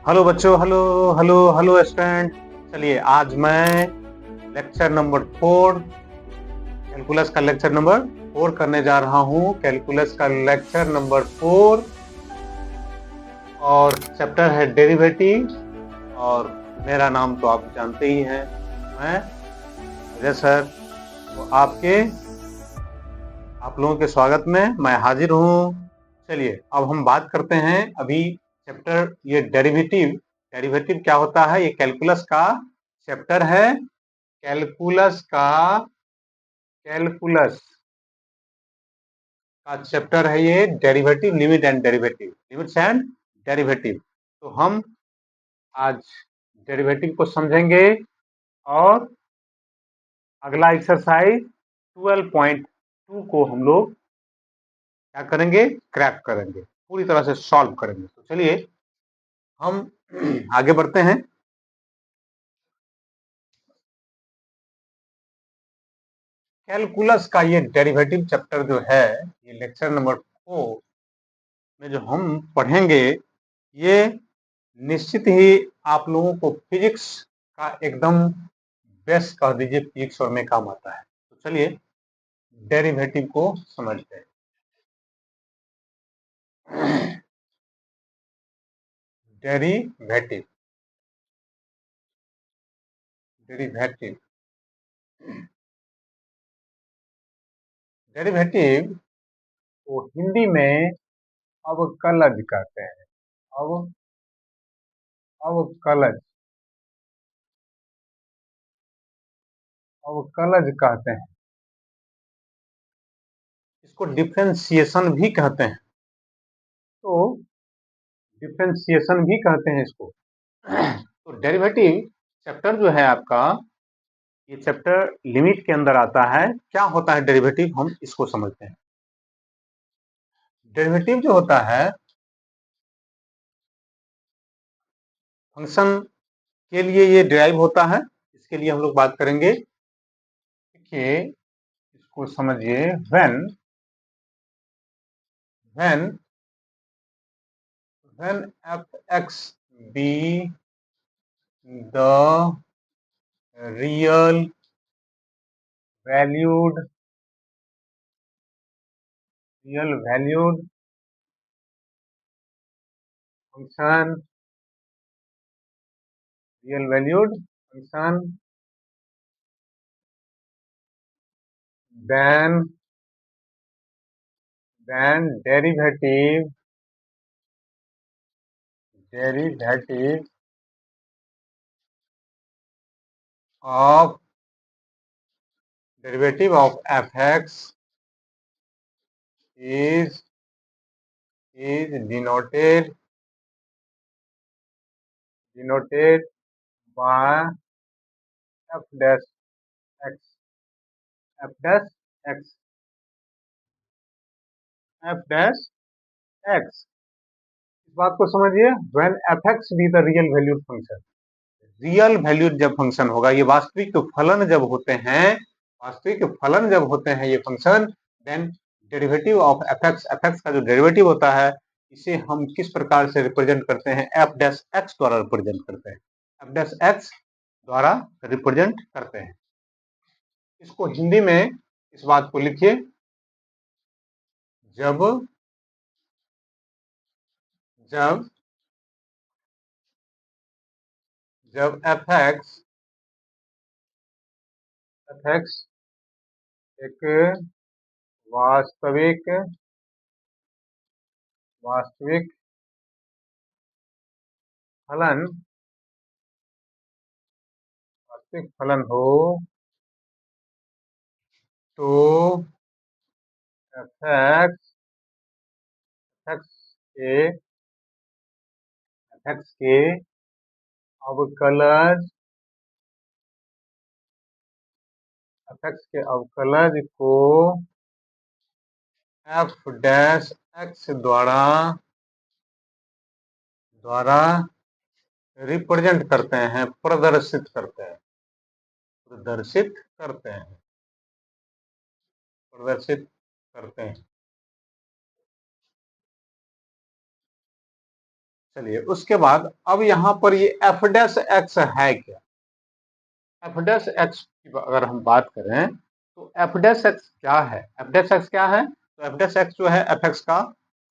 Hello बच्चों, hello hello hello student. चलिए आज मैं लेक्चर नंबर 4 कैलकुलस का लेक्चर नंबर 4 करने जा रहा हूँ। कैलकुलस का लेक्चर नंबर 4 और चैप्टर है डेरिवेटिव। और मेरा नाम तो आप जानते ही हैं, मैं अजय सर। तो आप लोगों के स्वागत में मैं हाजिर हूँ। चलिए अब हम बात करते हैं अभी चैप्टर ये डेरिवेटिव। डेरिवेटिव क्या होता है? ये कैलकुलस का चैप्टर है। कैलकुलस का चैप्टर है ये derivative, limit and derivative, limits and derivative. तो हम आज डेरिवेटिव को समझेंगे और अगला एक्सरसाइज 12.2 को हम लोग क्या करेंगे? क्रैक करेंगे, पूरी तरह से सॉल्व करेंगे। तो चलिए हम आगे बढ़ते हैं। कैलकुलस का ये डेरिवेटिव चैप्टर जो है, ये लेक्चर नंबर 4 में जो हम पढ़ेंगे, ये निश्चित ही आप लोगों को फिजिक्स का एकदम बेस्ट कह दीजिए, फिजिक्स और में काम आता है। तो चलिए डेरिवेटिव को समझते हैं। डेरिवेटिव डेरिवेटिव डेरिवेटिव को हिंदी में अवकलज कहते हैं। अव अवकलज अवकलज कहते हैं। इसको डिफरेंशिएशन भी कहते हैं। तो डिफरेंशिएशन भी कहते हैं इसको। तो डेरिवेटिव चैप्टर जो है आपका, ये चैप्टर लिमिट के अंदर आता है। क्या होता है डेरिवेटिव, हम इसको समझते हैं। डेरिवेटिव जो होता है, फंक्शन के लिए ये डिराइव होता है। इसके लिए हम लोग बात करेंगे। देखिए इसको समझिए। When when F x be the real valued function real valued function then derivative of fx is denoted by f dash x f dash x f dash x। इस बात को समझिए। when fx be the real valued function, real valued जब function होगा, ये वास्तविक फलन जब होते हैं, ये function, then derivative of F X का जो डेरिवेटिव होता है, इसे हम किस प्रकार से रिप्रेजेंट करते हैं? एफ डैश एक्स द्वारा रिप्रेजेंट करते हैं। एफ डैश एक्स द्वारा रिप्रेजेंट करते हैं। इसको हिंदी में इस बात को लिखिए। जब जब जब एफ एक्स एक वास्तविक वास्तविक फलन हो, तो एफ एक्स के अवकलज को एफ डैश एक्स द्वारा रिप्रेजेंट करते हैं, प्रदर्शित करते हैं प्रदर्शित करते हैं प्रदर्शित करते हैं। चलिए उसके बाद अब यहाँ पर ये एफ डैश एक्स है क्या? एफ डैश एक्स की अगर हम बात करें तो एफ डैश एक्स क्या है? एफ डैश एक्स क्या है? तो एफ डैश एक्स जो है एफ एक्स का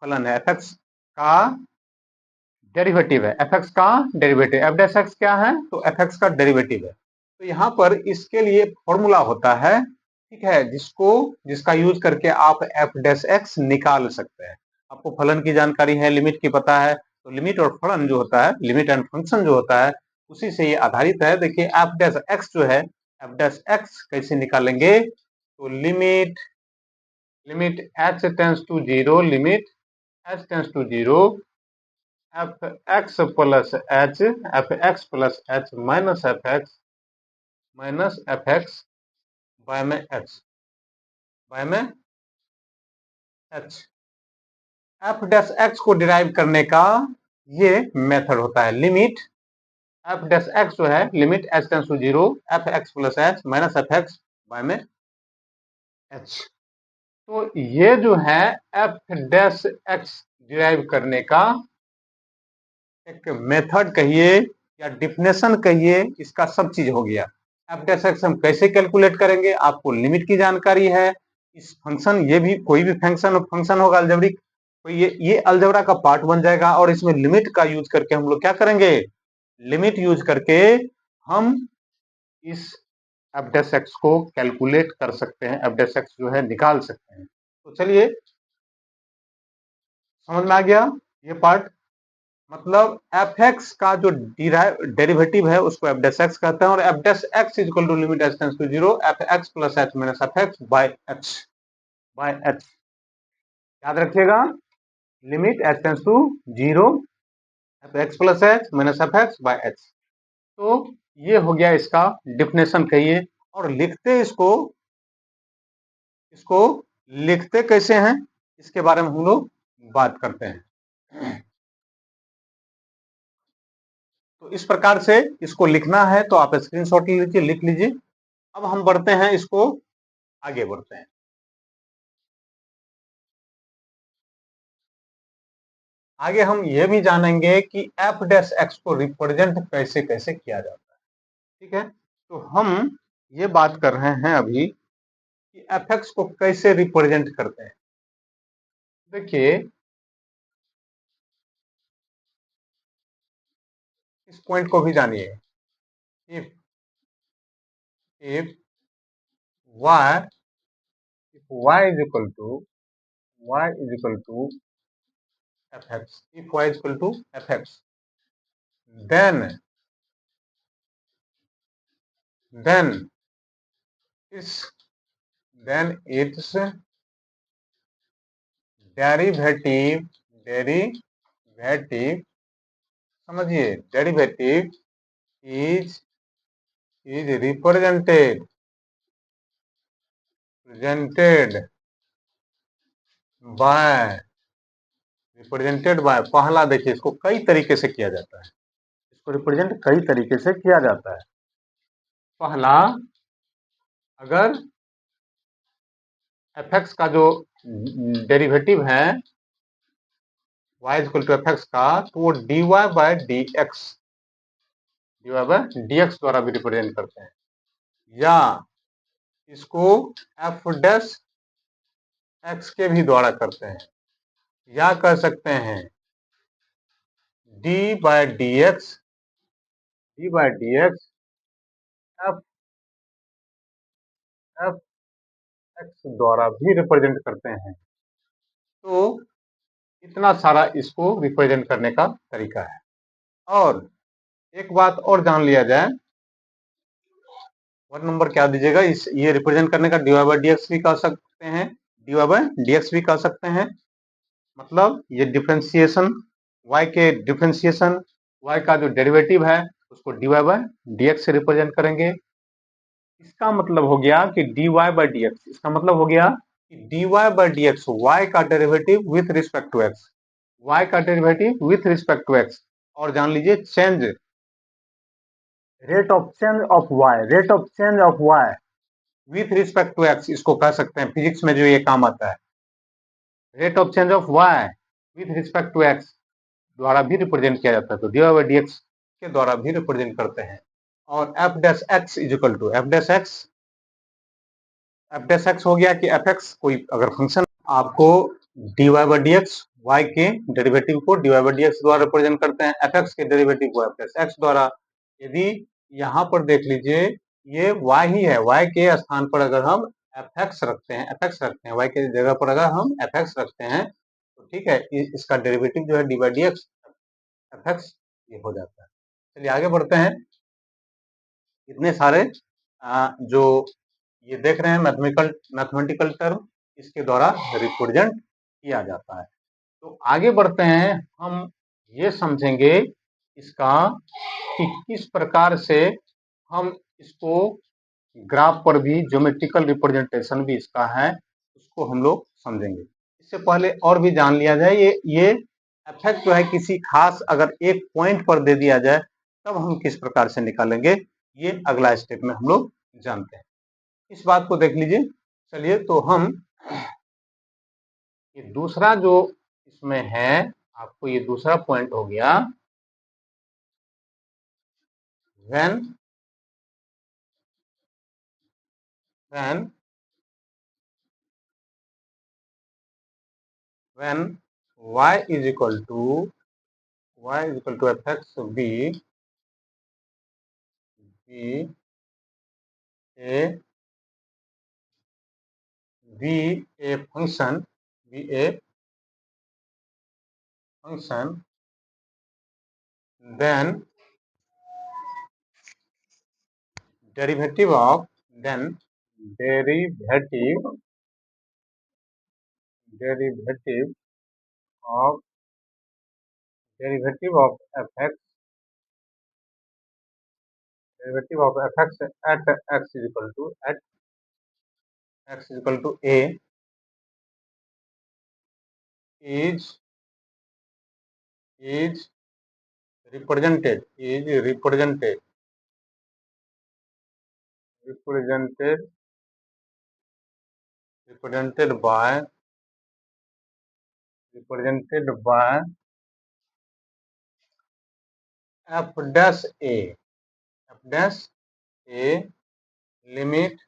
फलन है, एफ एक्स का डेरिवेटिव है, एफ एक्स का डेरिवेटिव। एफ डैश एक्स क्या है? तो एफ एक्स का डेरिवेटिव है। तो यहाँ पर इसके लिए फॉर्मूला होता है, ठीक है, जिसका यूज करके आप एफ डैश एक्स निकाल सकते हैं। आपको फलन की जानकारी है, लिमिट की पता है, तो लिमिट और फलन जो होता है, लिमिट एंड फंक्शन जो होता है, उसी से ये आधारित है। देखिए एफ डैश एक्स जो है, एफ डैश एक्स कैसे निकालेंगे? तो limit H tends to zero, limit H tends to zero, F x plus H, F x plus H minus F x by में एच, बाय में एच। एफ डैश एक्स को derive करने का ये method होता है। लिमिट एफ डैश एक्स जो है, limit H tends to zero, F x plus H minus F x by में एच। तो ये जो है एफ डैश एक्स डिराइव करने का एक मेथड कहिए या डिफिनेशन कहिए, इसका सब चीज हो गया। एफ डैश एक्स हम कैसे कैलकुलेट करेंगे? आपको लिमिट की जानकारी है। इस फंक्शन, ये भी कोई भी फंक्शन होगा अलजेब्रिक, तो ये अलजेब्रा का पार्ट बन जाएगा, और इसमें लिमिट का यूज करके हम लोग क्या करेंगे? लिमिट यूज करके हम इस एफ डैश एक्स को कैलकुलेट कर सकते हैं, एफ डैश एक्स जो है निकाल सकते हैं। तो चलिए, समझ में आ गया ये पार्ट? मतलब एफ एक्स का जो डेरिवेटिव है उसको एफ डैश एक्स कहते हैं, और F dash x is equal to limit H tends to zero, F x plus H minus F x by H. याद रखिएगा, limit H tends to zero, F x plus H minus F x by H. तो ये हो गया इसका definition कहिए। और इसको लिखते कैसे हैं, इसके बारे में हम लोग बात करते हैं। तो इस प्रकार से इसको लिखना है, तो आप स्क्रीनशॉट लीजिए, लिख लीजिए। अब हम बढ़ते हैं, इसको आगे बढ़ते हैं। आगे हम यह भी जानेंगे कि एफ डैश एक्स को रिप्रेजेंट कैसे कैसे किया जाता है, ठीक है? तो हम ये बात कर रहे हैं अभी कि एफ एक्स को कैसे रिप्रेजेंट करते हैं। देखिए, इस पॉइंट को भी जानिए। If if y y is equal to fx, if y is equal to fx, then then its its derivative derivative समझिए, डेरिवेटिव इज रिप्रेजेंटेड बाय पहला, देखिए इसको कई तरीके से किया जाता है, इसको रिप्रेजेंट कई तरीके से किया जाता है। पहला, अगर एफ एक्स का जो डेरिवेटिव है y equal to F X का, तो वो dy बाय dx द्वारा भी रिप्रेजेंट करते हैं, या इसको एफ डैश एक्स के भी द्वारा करते हैं, या कह सकते हैं D by D X F F X द्वारा भी रिप्रेजेंट करते हैं। तो इतना सारा इसको रिप्रेजेंट करने का तरीका है। और एक बात और जान लिया जाए, वन नंबर क्या दीजिएगा, इस ये रिप्रेजेंट करने का dy बाय dx भी कह सकते हैं, dy बाय dx भी कह सकते हैं। मतलब ये डिफरेंशिएशन, y के डिफरेंशिएशन, y का जो डेरिवेटिव है उसको dy बाय dx से रिप्रेजेंट करेंगे। इसका मतलब हो गया कि dy बाय dx, इसका मतलब हो गया कि dy बाय dx y का derivative with respect to x, y का derivative with respect to x। और जान लीजिए change, rate of change of y with respect to x, इसको कह सकते हैं, फिजिक्स में जो ये काम आता है। Rate of change of y with respect to x द्वारा भी रिप्रेजेंट किया जाता है, तो dy बाई dx के द्वारा भी रिप्रेजेंट करते हैं। और F dash x is equal to F dash X हो गया कि एफ एक्स कोई अगर फंक्शन आपको dy बाई dx y के डेरिवेटिव को dy बाई dx द्वारा रिप्रेजेंट करते हैं, एफ एक्स के डेरिवेटिव को एफ डैश एक्स द्वारा। यदि यहाँ पर देख लीजिए ये y ही है, y के स्थान पर अगर हम एफ एक्स रखते हैं y के जगह पर अगर हम एफ एक्स रखते हैं तो ठीक है, इसका डेरिवेटिव जो है D by d X F x ये हो जाता है। चलिए आगे बढ़ते हैं। इतने सारे जो ये देख रहे हैं मैथमेटिकल टर्म, इसके द्वारा रिप्रेजेंट किया जाता है। तो आगे बढ़ते हैं, हम ये समझेंगे इसका कि किस प्रकार से हम इसको ग्राफ पर भी ज्योमेट्रिकल रिप्रेजेंटेशन भी इसका है, उसको हम लोग समझेंगे। इससे पहले और भी जान लिया जाए, ये इफेक्ट जो है किसी खास अगर एक पॉइंट पर दे दिया जाए तब हम किस प्रकार से निकालेंगे, ये अगला स्टेप में हम लोग जानते हैं। इस बात को देख लीजिए। चलिए तो हम ये दूसरा जो इसमें है, आपको ये दूसरा पॉइंट हो गया when y is equal to fx be a function then derivative of of fx at x is equal to a is represented by f dash a limit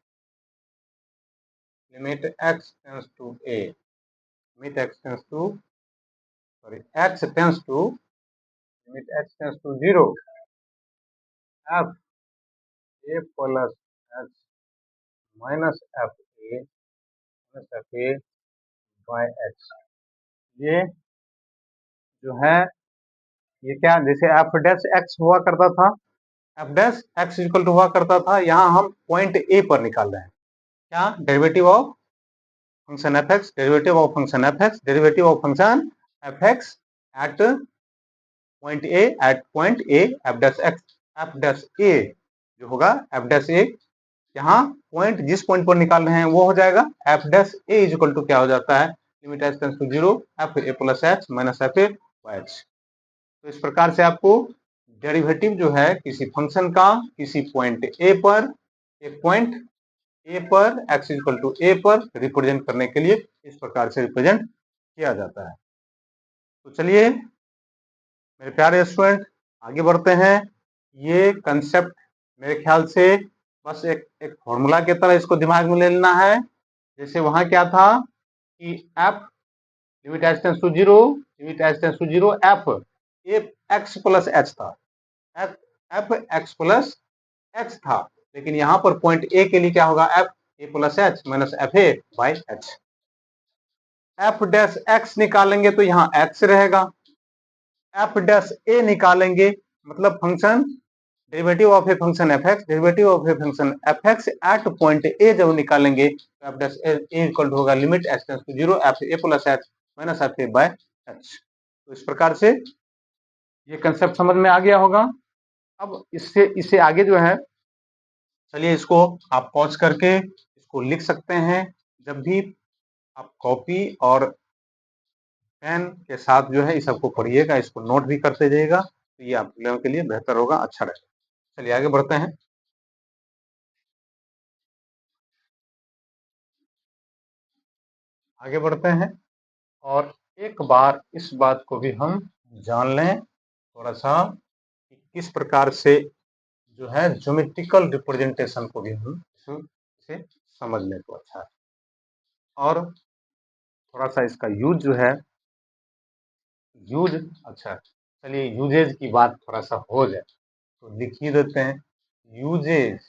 x tends to a x tends to 0 f a plus x minus f a by x। ये जो है ये क्या, जैसे F dash x हुआ करता था, F dash x equal to हुआ करता था, यहाँ हम पॉइंट ए पर निकाल रहे हैं क्या, derivative of function f x, derivative of function f x, derivative of function f x at point a f dash a जो होगा एफ डैश ए, यहाँ पॉइंट जिस पॉइंट पर निकाल रहे हैं वो हो जाएगा F dash A is equal to क्या हो जाता है, limit H tends to 0 F A plus H minus F A by H. तो इस प्रकार से आपको डेरिवेटिव जो है किसी फंक्शन का किसी पॉइंट ए पर, एक पॉइंट ए पर एक्स इक्वल टू ए पर रिप्रेजेंट करने के लिए इस प्रकार से रिप्रेजेंट किया जाता है। तो चलिए मेरे प्यारे स्टूडेंट आगे बढ़ते हैं। ये कंसेप्ट मेरे ख्याल से बस एक फॉर्मूला की तरह इसको दिमाग में ले लेना है। जैसे वहां क्या था कि F limit H tends to 0 F x plus H था, एफ एक्स प्लस एक्स था, लेकिन यहाँ पर पॉइंट ए के लिए क्या होगा, F A plus H minus F A by H. F dash x निकालेंगे तो यहाँ एक्स रहेगा, एफ डैश ए निकालेंगे मतलब function derivative of a function f x, derivative of a function f x at point a जब निकालेंगे तो f dash a equal to होगा limit H tends to 0 F A plus H minus F A by H. तो इस प्रकार से ये concept समझ में आ गया होगा। अब इससे आगे जो है, चलिए इसको आप पॉज करके इसको लिख सकते हैं। जब भी आप कॉपी और पेन के साथ जो है इस सबको पढ़िएगा, इसको नोट भी करते जाइएगा, तो ये आप लोगों के लिए बेहतर होगा, अच्छा रहेगा। चलिए आगे बढ़ते हैं। आगे बढ़ते हैं और एक बार इस बात को भी हम जान लें थोड़ा सा कि किस प्रकार से जो है ज्योमेट्रिकल रिप्रेजेंटेशन को भी हम इसे समझ लें तो अच्छा है। और थोड़ा सा इसका यूज जो है यूज अच्छा चलिए यूजेज की बात थोड़ा सा हो जाए तो लिख ही देते हैं। Usages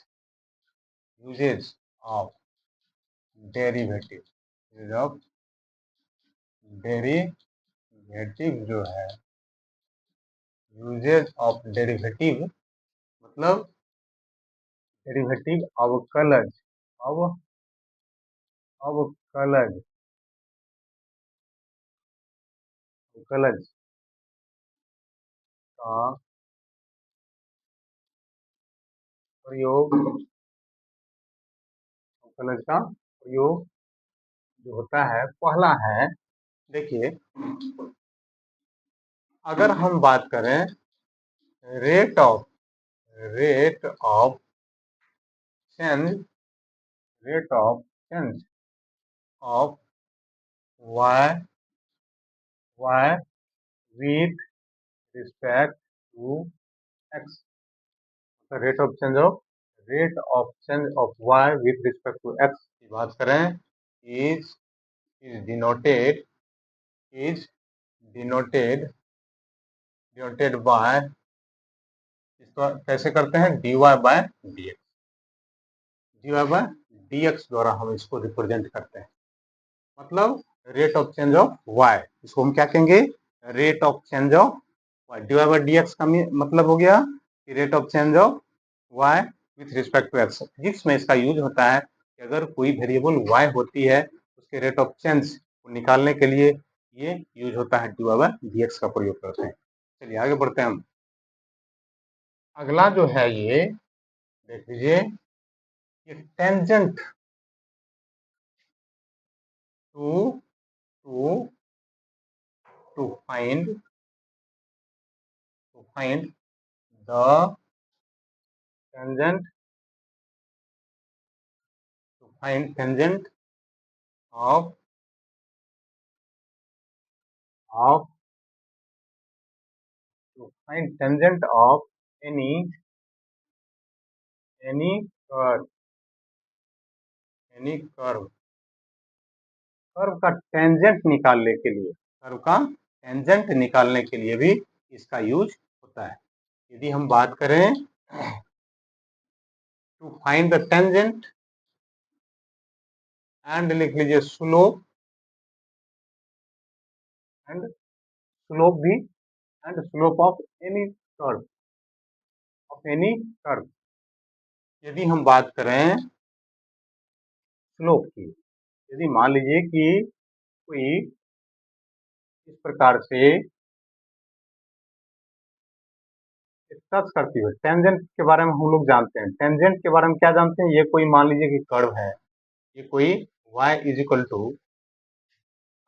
usages of derivative, use of derivative जो है यूजेज ऑफ डेरिवेटिव मतलब डेरिवेटिव अवकलज अवकलज अवकलज का प्रयोग अवकलज का प्रयोग जो होता है पहला है। देखिए अगर हम बात करें rate of change rate of change of y with respect to x, rate of change of y with respect to x की बात करें is denoted by, इसको कैसे करते हैं dy by dx द्वारा हम इसको रिप्रेजेंट करते हैं। मतलब rate of change of y, इसको हम क्या कहेंगे rate of change of y, dy by dx का मतलब हो गया कि rate of change of y with respect to x। Physics में इसका यूज होता है कि अगर कोई वेरिएबल y होती है उसके रेट ऑफ चेंज को निकालने के लिए ये यूज होता है dy बाई dx का प्रयोग करते हैं। चलिए आगे बढ़ते हैं हम। अगला जो है ये देख लीजिए ये tangent to find the tangent of of any curve curve का टेंजेंट निकालने के लिए भी इसका यूज होता है। यदि हम बात करें to find the tangent and लिख लीजिए स्लोप भी and slope of any curve यदि हम बात करें स्लोप की, यदि मान लीजिए कि कोई इस प्रकार से टच करती हुई, टेंजेंट के बारे में हम लोग जानते हैं, टेंजेंट के बारे में क्या जानते हैं, ये कोई मान लीजिए कि कर्व है, ये कोई y इज इक्वल टू,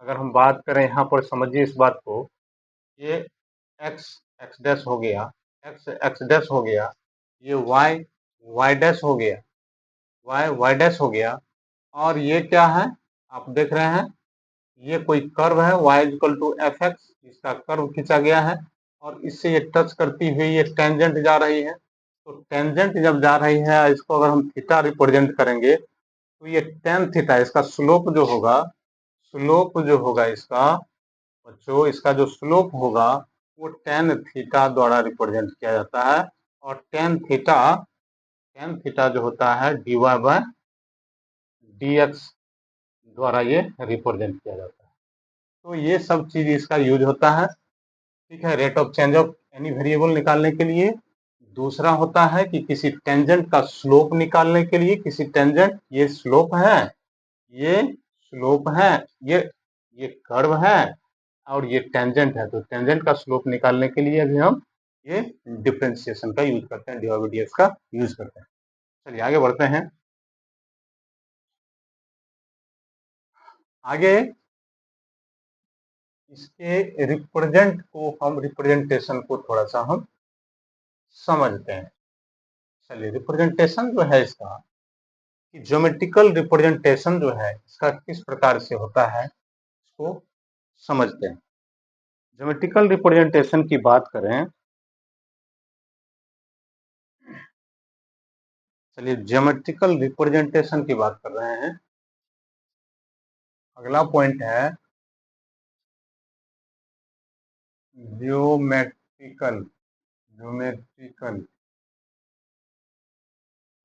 अगर हम बात करें यहाँ पर समझिए इस बात को, ये x डैश हो गया, x डैश हो गया, ये y डैश हो गया, y डैश हो गया, और ये क्या है आप देख रहे हैं ये कोई कर्व है y is equal to F x, इसका कर्व खींचा गया है और इससे ये टच करती हुई ये टेंजेंट जा रही है। तो टेंजेंट जब जा रही है इसको अगर हम थीटा रिप्रेजेंट करेंगे तो ये टेन थीटा, इसका स्लोप जो होगा इसका बच्चों, इसका जो स्लोप होगा वो टेन थीटा द्वारा रिप्रेजेंट किया जाता है। और टेन थीटा जो होता है dy बाय dx द्वारा ये रिप्रेजेंट किया जाता है। तो ये सब चीज इसका यूज होता है। ठीक है, rate of change of any variable निकालने के लिए। दूसरा होता है कि किसी टेंजेंट का स्लोप निकालने के लिए, किसी टेंजेंट ये स्लोप है, ये ये कर्व है और ये टेंजेंट है, तो टेंजेंट का स्लोप निकालने के लिए भी हम ये डिफरेंशिएशन का यूज करते हैं, dy बाई dx का यूज करते हैं। चलिए आगे बढ़ते हैं। आगे इसके रिप्रेजेंटेशन को थोड़ा सा हम समझते हैं। चलिए रिप्रेजेंटेशन जो है इसका, ज्योमेट्रिकल रिप्रेजेंटेशन जो है इसका किस प्रकार से होता है इसको समझते हैं। ज्योमेट्रिकल रिप्रेजेंटेशन की बात करें, चलिए ज्योमेट्रिकल रिप्रेजेंटेशन की बात कर रहे हैं। अगला पॉइंट है geometrical geometrical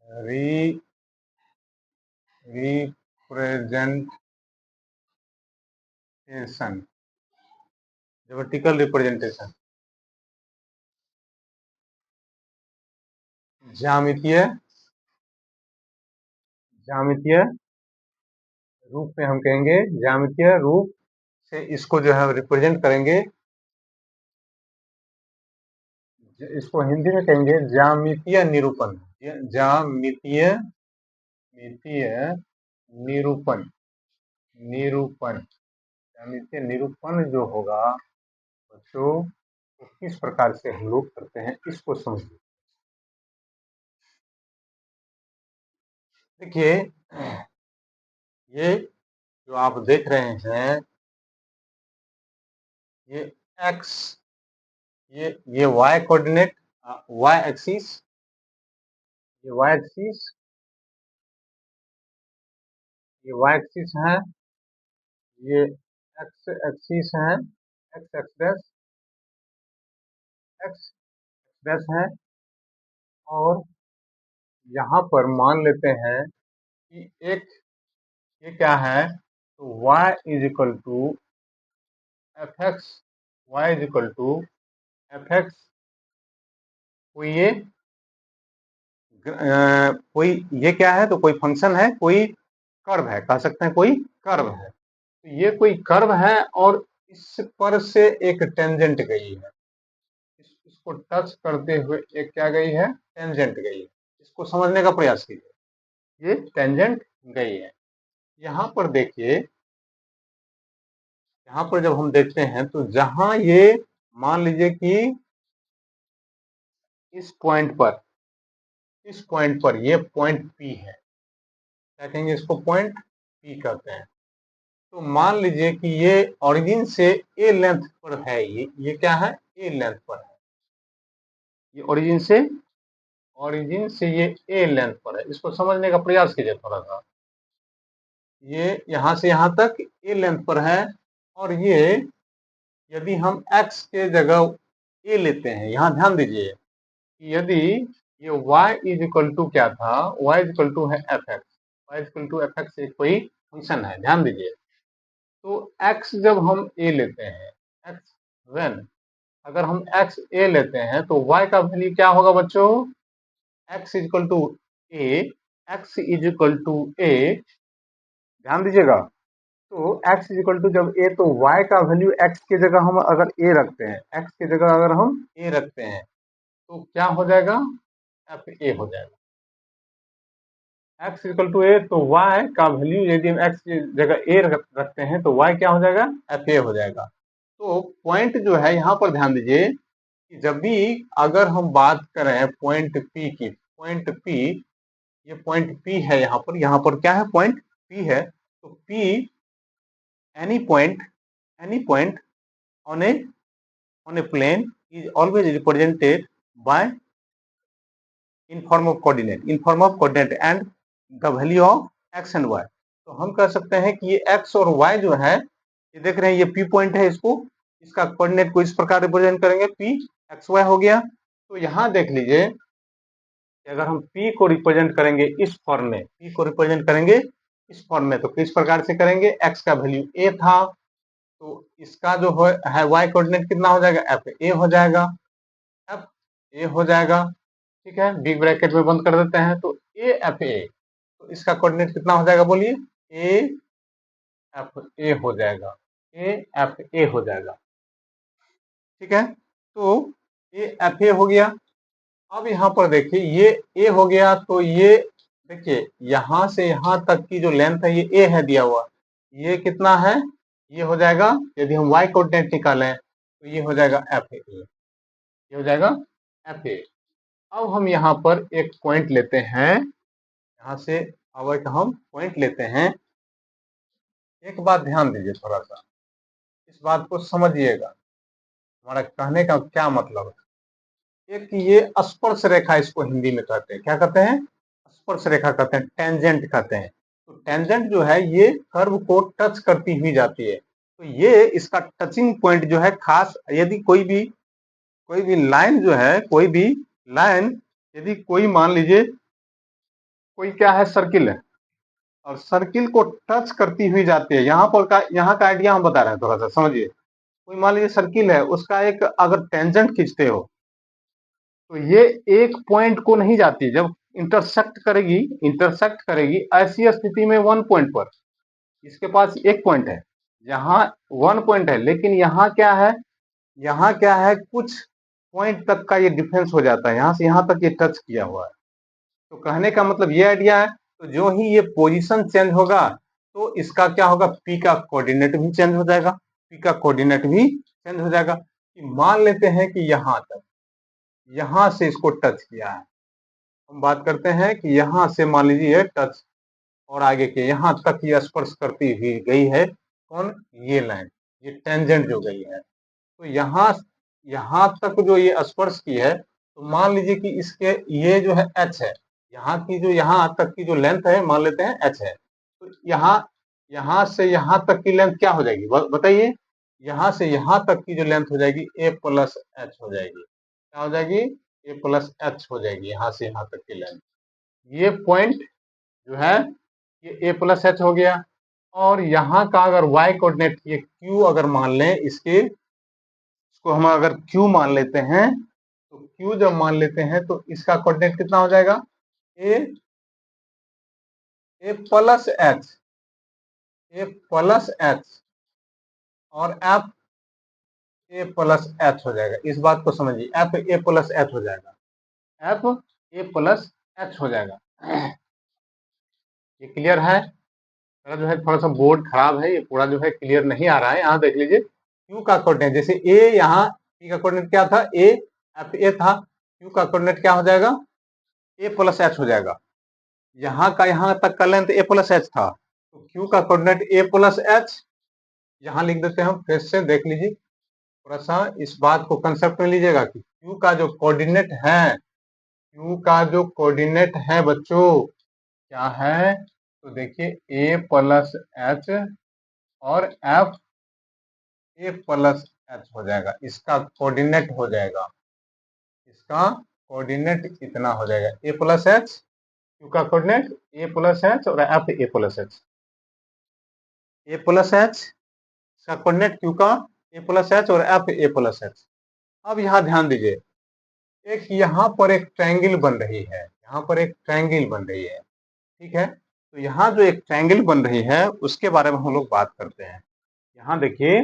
representation geometrical representation ज्यामितीय ज्यामितीय रूप में हम कहेंगे, ज्यामितीय रूप से इसको जो है रिप्रेजेंट करेंगे। इसको हिंदी में कहेंगे ज्यामितीय निरूपण। ज्यामितीय मितीय निरूपण निरूपण ज्यामितीय निरूपण जो होगा बच्चों, तो किस प्रकार से हम लोग करते हैं इसको समझिए। देखिए, ये जो आप देख रहे हैं, ये एक्स, ये वाई कोऑर्डिनेट, वाई एक्सिस, ये वाई एक्सिस, ये वाई एक्सिस है, ये एक्स एक्सिस है, x x dash, x dash है। और यहाँ पर मान लेते हैं कि एक ये क्या है, तो y is equal to F x, y is equal to F x. कोई ये कोई ये क्या है, तो कोई फंक्शन है, कोई कर्व है, कह सकते हैं कोई कर्व है। तो ये कोई कर्व है और इस पर से एक टेंजेंट गई है, इसको टच करते हुए एक क्या गई है, टेंजेंट गई है। इसको समझने का प्रयास कीजिए, ये टेंजेंट गई है। यहाँ पर देखिए, यहाँ पर जब हम देखते हैं तो जहां ये मान लीजिए कि इस पॉइंट पर ये पॉइंट P है, क्या कहेंगे इसको, पॉइंट P कहते हैं। तो मान लीजिए कि ये ओरिजिन से ए लेंथ पर है, ये क्या है, ए लेंथ पर है। ये ओरिजिन से ये ए लेंथ पर है। इसको समझने का प्रयास कीजिए थोड़ा सा। ये यहां से यहां तक ए लेंथ पर है, और ये यदि हम x के जगह ए लेते हैं, यहां ध्यान दीजिए कि यदि ये y इज इक्वल टू क्या था, y इज इक्वल टू है f x, y is equal to F x एक कोई फंक्शन है, ध्यान दीजिए। तो x जब हम a लेते हैं, x वेन अगर हम x a लेते हैं तो y का वैल्यू क्या होगा बच्चों, x is equal to a, x is equal to a, ध्यान दीजिएगा। तो x इज इक्वल टू जब a, तो y का वैल्यू x की जगह हम अगर a रखते हैं, x की जगह अगर हम a रखते हैं तो क्या हो जाएगा, एफ ए हो जाएगा। x इक्वल टू ए, तो y का वैल्यू यदि हम x की जगह a रखते हैं तो y क्या हो जाएगा, एफ ए हो जाएगा। तो पॉइंट जो है यहाँ पर ध्यान दीजिए कि जब भी अगर हम बात करें पॉइंट P की, पॉइंट P, ये पॉइंट P है, यहाँ पर क्या है, पॉइंट P है। तो P any point on a plane is always represented by in form of coordinate and the value of x and y. तो हम कह सकते हैं कि ये एक्स और वाई जो है, ये देख रहे हैं, ये पी पॉइंट है, इसका कोऑर्डिनेट को इस प्रकार रिप्रेजेंट करेंगे, पी एक्स वाई हो गया। तो यहाँ देख लीजिए कि अगर हम पी को रिप्रेजेंट करेंगे इस फॉर्म में, पी को रिप्रेजेंट करेंगे इस फॉर्म में, तो किस प्रकार से करेंगे, एक्स का वैल्यू ए था, तो इसका जो है वाई कोऑर्डिनेट कितना हो जाएगा, एफ ए हो जाएगा, एफ ए हो जाएगा। ठीक है, बिग ब्रैकेट में बंद कर देते हैं, तो ए एफ ए, तो इसका कोऑर्डिनेट कितना हो जाएगा, बोलिए, ए एफ ए हो जाएगा, ए एफ ए हो जाएगा। ठीक है, तो ए एफ ए हो गया। अब यहाँ पर देखिए, ये ए हो गया, तो ये देखिए यहाँ से यहाँ तक की जो लेंथ है, ये ए है दिया हुआ, ये कितना है, ये हो जाएगा, यदि हम वाई कोऑर्डिनेट निकालें तो ये हो जाएगा एफ ए, ये हो जाएगा एफ ए। अब हम यहाँ पर एक पॉइंट लेते हैं, यहाँ से अब एक हम पॉइंट लेते हैं। एक बात ध्यान दीजिए, थोड़ा सा इस बात को समझिएगा। हमारा कहने का क्या मतलब है? एक ये स्पर्श रेखा इसको हिंदी में कहते हैं, क्या कहते हैं? स्पर्श रेखा कहते हैं, टेंजेंट कहते हैं। तो टेंजेंट जो है ये कर्व को टच करती हुई जाती है। तो ये इसका टचिंग पॉइंट जो है खास, यदि कोई भी लाइन जो है, कोई भी लाइन यदि कोई मान लीजिए कोई क्या है, सर्किल है, और सर्किल को टच करती हुई जाती है। यहाँ का आइडिया हम बता रहे हैं, थोड़ा सा समझिए। कोई मान लीजिए सर्किल है, उसका एक अगर टेंजेंट खींचते हो तो ये एक पॉइंट को नहीं जाती, जब इंटरसेक्ट करेगी ऐसी स्थिति में वन पॉइंट पर, इसके पास एक पॉइंट है, यहाँ वन पॉइंट है, लेकिन यहाँ क्या है, कुछ पॉइंट तक का ये डिफरेंस हो जाता है, यहाँ से यहाँ तक ये टच किया हुआ है। तो कहने का मतलब ये आइडिया है। तो जो ही ये पोजीशन चेंज होगा तो इसका क्या होगा, पी का कोऑर्डिनेट भी चेंज हो जाएगा, पी का कोऑर्डिनेट भी चेंज हो जाएगा। कि मान लेते हैं कि यहाँ से इसको टच किया है, हम बात करते हैं कि यहाँ से मान लीजिए टच, और आगे के यहाँ तक ये स्पर्श करती हुई गई है, कौन, ये लाइन, ये टेंजेंट जो गई है। तो यहाँ तक जो ये स्पर्श की है, तो मान लीजिए कि इसके ये जो है एच है, यहाँ की जो यहाँ तक की जो लेंथ है मान लेते हैं एच है। तो यहाँ से यहाँ तक की लेंथ क्या हो जाएगी, बताइए? यहाँ से यहाँ तक की जो लेंथ हो जाएगी ए प्लस एच हो जाएगी। क्या हो जाएगी, ए प्लस एच हो जाएगी, यहाँ से यहाँ तक की लेंथ। ये पॉइंट जो है ये ए प्लस एच हो गया। और यहाँ का अगर वाई कोऑर्डिनेट ये क्यू अगर मान लें, इसको हम अगर क्यू मान लेते हैं, तो क्यू जब मान लेते हैं तो इसका कोऑर्डिनेट कितना हो जाएगा, ए प्लस एच और एफ ए प्लस एच हो जाएगा। इस बात को समझिए, एफ ए प्लस एच हो जाएगा, एफ ए प्लस एच हो जाएगा। ये क्लियर है? मेरा जो है थोड़ा सा बोर्ड खराब है, ये पूरा जो है क्लियर नहीं आ रहा है। यहाँ देख लीजिए क्यू का कोऑर्डिनेट, जैसे ए, यहाँ पी का कोऑर्डिनेट क्या था, ए एफ ए था, क्यू का कोऑर्डिनेट क्या हो जाएगा, ए प्लस एच हो जाएगा। यहाँ का यहाँ तक का लेंथ ए प्लस एच था, तो क्यू का कोऑर्डिनेट ए प्लस एच। यहाँ लिख देते हैं हम, फिर से देख लीजिए, थोड़ा सा इस बात को कंसेप्ट में लीजिएगा कि क्यू का जो कोऑर्डिनेट है, क्यू का जो कोऑर्डिनेट है बच्चों क्या है, तो देखिए ए प्लस एच और एफ ए प्लस एच हो जाएगा, इसका कोऑर्डिनेट हो जाएगा, इसका कोऑर्डिनेट इतना हो जाएगा, ए प्लस एच, क्यू का कोऑर्डिनेट ए प्लस एच और F A plus H, A plus H का कोऑर्डिनेट क्यू का ए प्लस एच और एफ ए प्लस एच। अब यहाँ ध्यान दीजिए, एक यहाँ पर एक ट्रायंगल बन रही है, यहाँ पर एक ट्रायंगल बन रही है, ठीक है? तो यहाँ जो एक ट्रायंगल बन रही है उसके बारे में हम लोग बात करते हैं। यहाँ देखिए,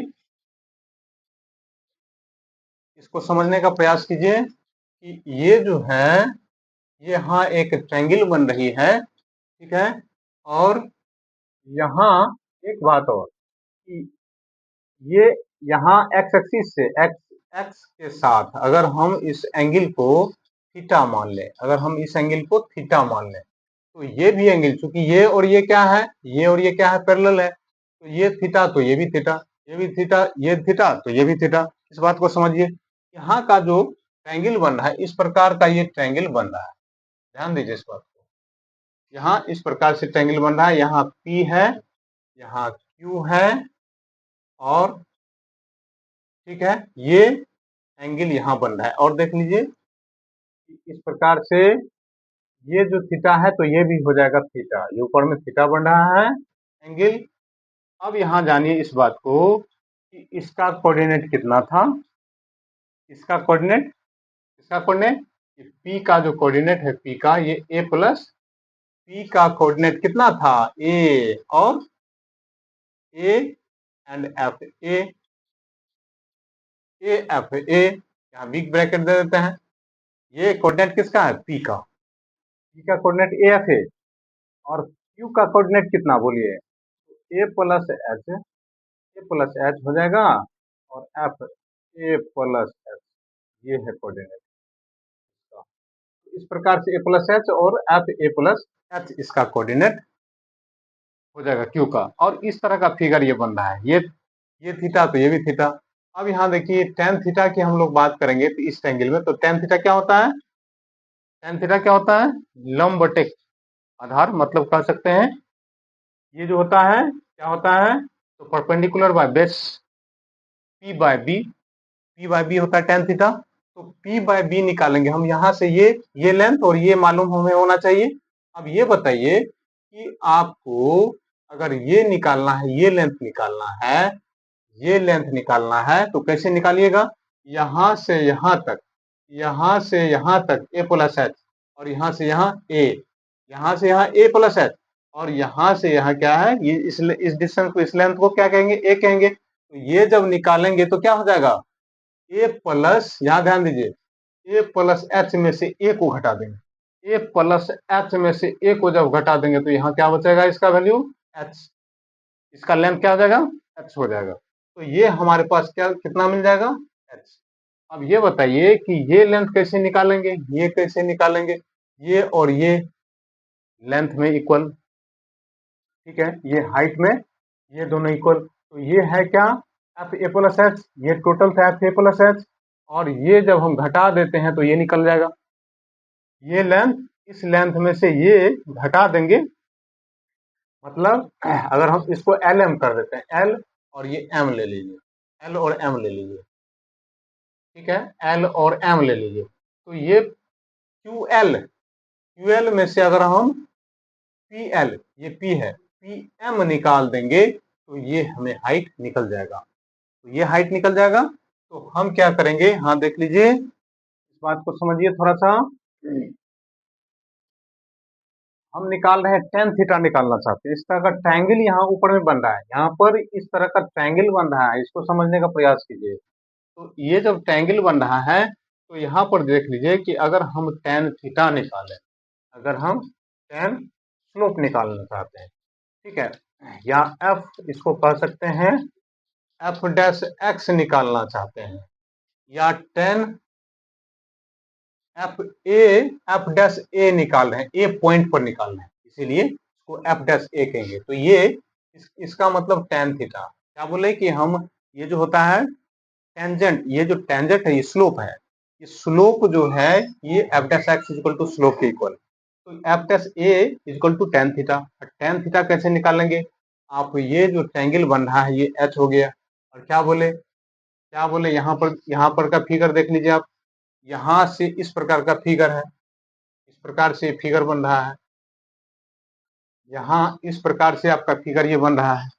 इसको समझने का प्रयास कीजिए कि ये जो है, ये यहाँ एक ट्रायंगल बन रही है, ठीक है? और यहाँ एक बात और कि ये यहाँ एक्स एक्सिस से एक्स के साथ अगर हम इस एंगल को थीटा मान लें, अगर हम इस एंगल को थीटा मान लें, तो ये भी एंगल, चूंकि ये और ये क्या है, ये और ये क्या है, पैरेलल है, तो ये थीटा तो ये भी थीटा, ये भी थीटा, ये थीटा तो ये भी थीटा। इस बात को समझिए, यहाँ का जो ट्रायंगल बन रहा है, इस प्रकार का ये ट्रायंगल बन रहा है, ध्यान दीजिए इस बात को। यहाँ इस प्रकार से ट्रायंगल बन रहा है, यहाँ P है, यहाँ Q है, और ठीक है, ये एंगल यहाँ बन रहा है। और देख लीजिए इस प्रकार से ये जो थीटा है तो ये भी हो जाएगा थीटा, ये ऊपर में थीटा बन रहा है एंगल। अब यहाँ जानिए इस बात को कि इसका कोऑर्डिनेट कितना था, इसका कोऑर्डिनेट P का जो कोऑर्डिनेट है, P का ये A प्लस, P का कोऑर्डिनेट कितना था, A, और A and F, A F A, यहाँ बिग ब्रैकेट दे देते हैं। ये कोऑर्डिनेट किसका है, P का, P का कोऑर्डिनेट A F है, और Q का कोऑर्डिनेट कितना बोलिए, A प्लस एच हो जाएगा, और F A प्लस एच, ये है कोऑर्डिनेट। इस प्रकार से A प्लस एच और F A प्लस एच इसका कोऑर्डिनेट हो जाएगा क्यू का। और इस तरह का फिगर ये बन रहा है, ये थीटा तो ये भी थीटा। अब यहाँ देखिए tan थीटा की हम लोग बात करेंगे तो इस एंगल में, तो tan थीटा क्या होता है? tan थीटा क्या होता है? लंब बटे आधार, मतलब कह सकते हैं ये जो होता है क्या होता है? तो perpendicular by base P by B, P by B होता है tan थीटा। तो P बाय B निकालेंगे हम यहाँ से, ये लेंथ और ये मालूम हमें होना चाहिए। अब ये बताइए कि आपको अगर ये निकालना है, ये लेंथ निकालना है, ये लेंथ निकालना है तो कैसे निकालिएगा? यहाँ से यहाँ तक, यहाँ से यहाँ तक a प्लस एच, और यहाँ से यहाँ a, यहाँ से यहाँ a प्लस एच, और यहाँ से यहाँ क्या है? ये इस डिस्टेंस को, इस लेंथ को क्या कहेंगे? a कहेंगे। तो ये जब निकालेंगे तो क्या हो जाएगा? a प्लस, यहाँ ध्यान दीजिए, a प्लस एच में से a को घटा देंगे, a प्लस एच में से a को जब घटा देंगे तो यहाँ क्या बचेगा? इसका वैल्यू h, इसका लेंथ क्या हो जाएगा? h हो जाएगा। तो ये हमारे पास क्या, कितना मिल जाएगा? h। अब ये बताइए कि ये लेंथ कैसे निकालेंगे, ये कैसे निकालेंगे? ये और ये लेंथ में इक्वल, ठीक है, ये हाइट में ये दोनों इक्वल। तो ये है क्या? एफ ए प्लस एच, ये टोटल था एफ ए प्लस एच, और ये जब हम घटा देते हैं तो ये निकल जाएगा। ये लेंथ, इस लेंथ में से ये घटा देंगे, मतलब अगर हम इसको एल एम कर देते हैं, एल और ये एम ले लीजिए, एल और एम ले लीजिए, ठीक है, एल और एम ले लीजिए। तो ये क्यू एल में से अगर हम पी एल, ये पी है, पी एम निकाल देंगे तो ये हमें हाइट निकल जाएगा। तो ये हाइट निकल जाएगा। तो हम क्या करेंगे, हाँ देख लीजिए, इस बात को समझिए थोड़ा सा। हम निकाल रहे हैं tan थीटा निकालना चाहते हैं। इस तरह का ट्रायंगल यहाँ ऊपर में बन रहा है, यहाँ पर इस तरह का ट्रायंगल बन रहा है, इसको समझने का प्रयास कीजिए। तो ये जब ट्रायंगल बन रहा है तो यहाँ पर देख लीजिए कि अगर हम tan थीटा निकालें, अगर हम tan स्लोप निकालना चाहते हैं, ठीक है, या f इसको कह सकते हैं f डैश x निकालना चाहते हैं, या tan एफ डैश ए निकाल रहे हैं, ए पॉइंट पर निकाल रहे हैं, इसीलिए इसको एफ डैश ए कहेंगे। तो ये इसका मतलब tan थीटा, क्या बोले कि हम ये जो होता है टेंजेंट, ये जो टेंजेंट है ये स्लोप है, ये स्लोप जो है ये f dash x equal to slope के इक्वल। तो f dash a equal to tan theta. tan theta कैसे निकालेंगे? आप ये जो ट्रायंगल बन रहा है ये एच हो गया, और क्या बोले यहाँ पर का फिगर देख लीजिए आप, यहाँ से इस प्रकार का फिगर है, इस प्रकार से फिगर बन रहा है, यहाँ इस प्रकार से आपका फिगर ये बन रहा है,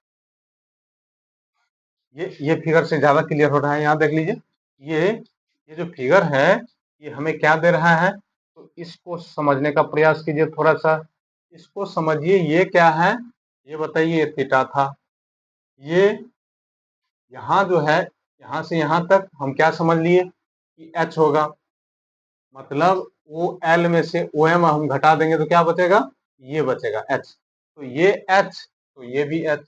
ये फिगर से ज्यादा क्लियर हो रहा है। यहाँ देख लीजिए, ये जो फिगर है ये हमें क्या दे रहा है? तो इसको समझने का प्रयास कीजिए थोड़ा सा, इसको समझिए। ये क्या है ये बताइए? ये थीटा था, ये यहाँ जो है यहाँ से यहाँ तक हम क्या समझ लिए कि एच होगा, मतलब ओ एल में से ओ एम हम घटा देंगे तो क्या बचेगा? ये बचेगा एच। तो ये एच, तो ये भी एच।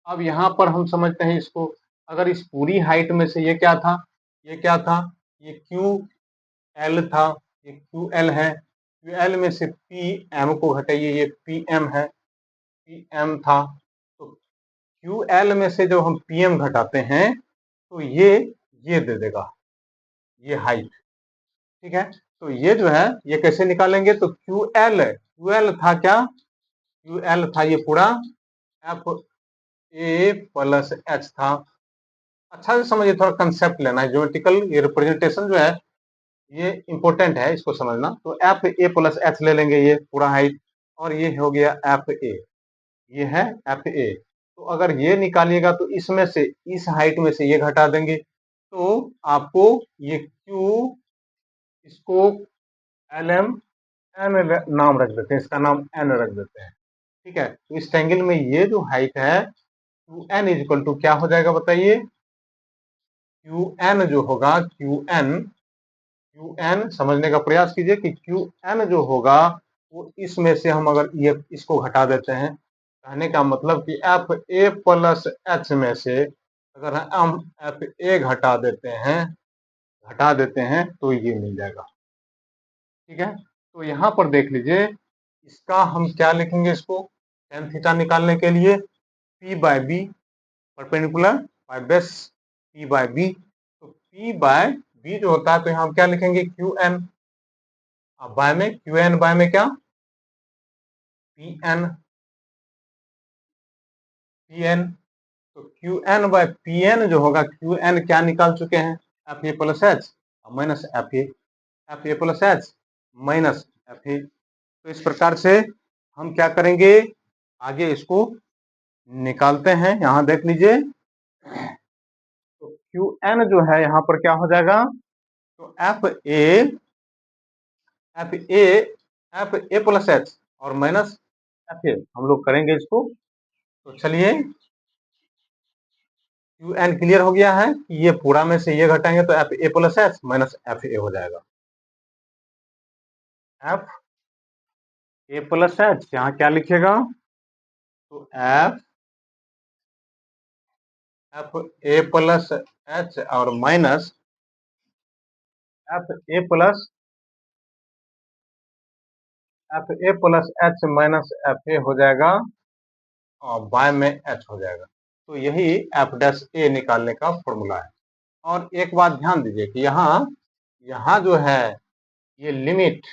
अब यहाँ पर हम समझते हैं इसको, अगर इस पूरी हाइट में से ये क्या था? ये क्या था? ये क्यू एल था, ये क्यू एल है, क्यू एल में से पी एम को घटाइए, ये पी एम है, पी एम था। तो क्यू एल में से जब हम पी एम घटाते हैं तो ये दे देगा, ये हाइट, ठीक है। तो ये जो है ये कैसे निकालेंगे? तो क्यू एल था क्या? क्यू एल था ये पूरा एफ ए प्लस एच था। अच्छा से समझिए, थोड़ा कंसेप्ट लेना है, ज्योमेट्रिकल ये रिप्रेजेंटेशन जो है ये इंपॉर्टेंट है, इसको समझना। तो एफ ए प्लस एच ले लेंगे, ये पूरा हाइट, और ये हो गया एफ ए, ये है एफ ए। तो अगर ये निकालिएगा तो इसमें से, इस हाइट में से ये घटा देंगे तो आपको ये क्यू, इसको एल एम एन नाम रख देते हैं, इसका नाम एन रख देते हैं, ठीक है। तो इस ट्रायंगल में ये जो हाइट है क्यू एन इज टू क्या हो जाएगा बताइए? क्यू एन जो होगा, क्यू एन समझने का प्रयास कीजिए कि क्यू एन जो होगा वो इसमें से हम अगर ये इसको घटा देते हैं, कहने का मतलब कि एफ ए प्लस एच में से अगर हम एफ ए घटा देते हैं तो ये मिल जाएगा, ठीक है। तो यहाँ पर देख लीजिए, इसका हम क्या लिखेंगे? इसको tan थीटा निकालने के लिए P by B perpendicular by base P by B। तो P बाय B जो होता है तो यहाँ हम क्या लिखेंगे QN, बाय में QN बाय में क्या PN, PN। तो QN बाय PN जो होगा, QN क्या निकाल चुके हैं, FA plus H minus FA, FA plus H minus FA। तो इस प्रकार से हम क्या करेंगे, आगे इसको निकालते हैं। यहां देख लीजिए, तो QN जो है यहाँ पर क्या हो जाएगा, तो FA प्लस H और माइनस FA हम लोग करेंगे इसको। तो चलिए, QN क्लियर हो गया है कि ये पूरा में से ये घटाएंगे तो FA plus H minus FA हो जाएगा। FA प्लस H यहाँ क्या लिखेगा, तो FA प्लस H और minus FA plus H minus FA हो जाएगा और बाय में H हो जाएगा। तो यही F डैश A निकालने का फॉर्मूला है। और एक बात ध्यान दीजिए कि यहाँ जो है ये लिमिट,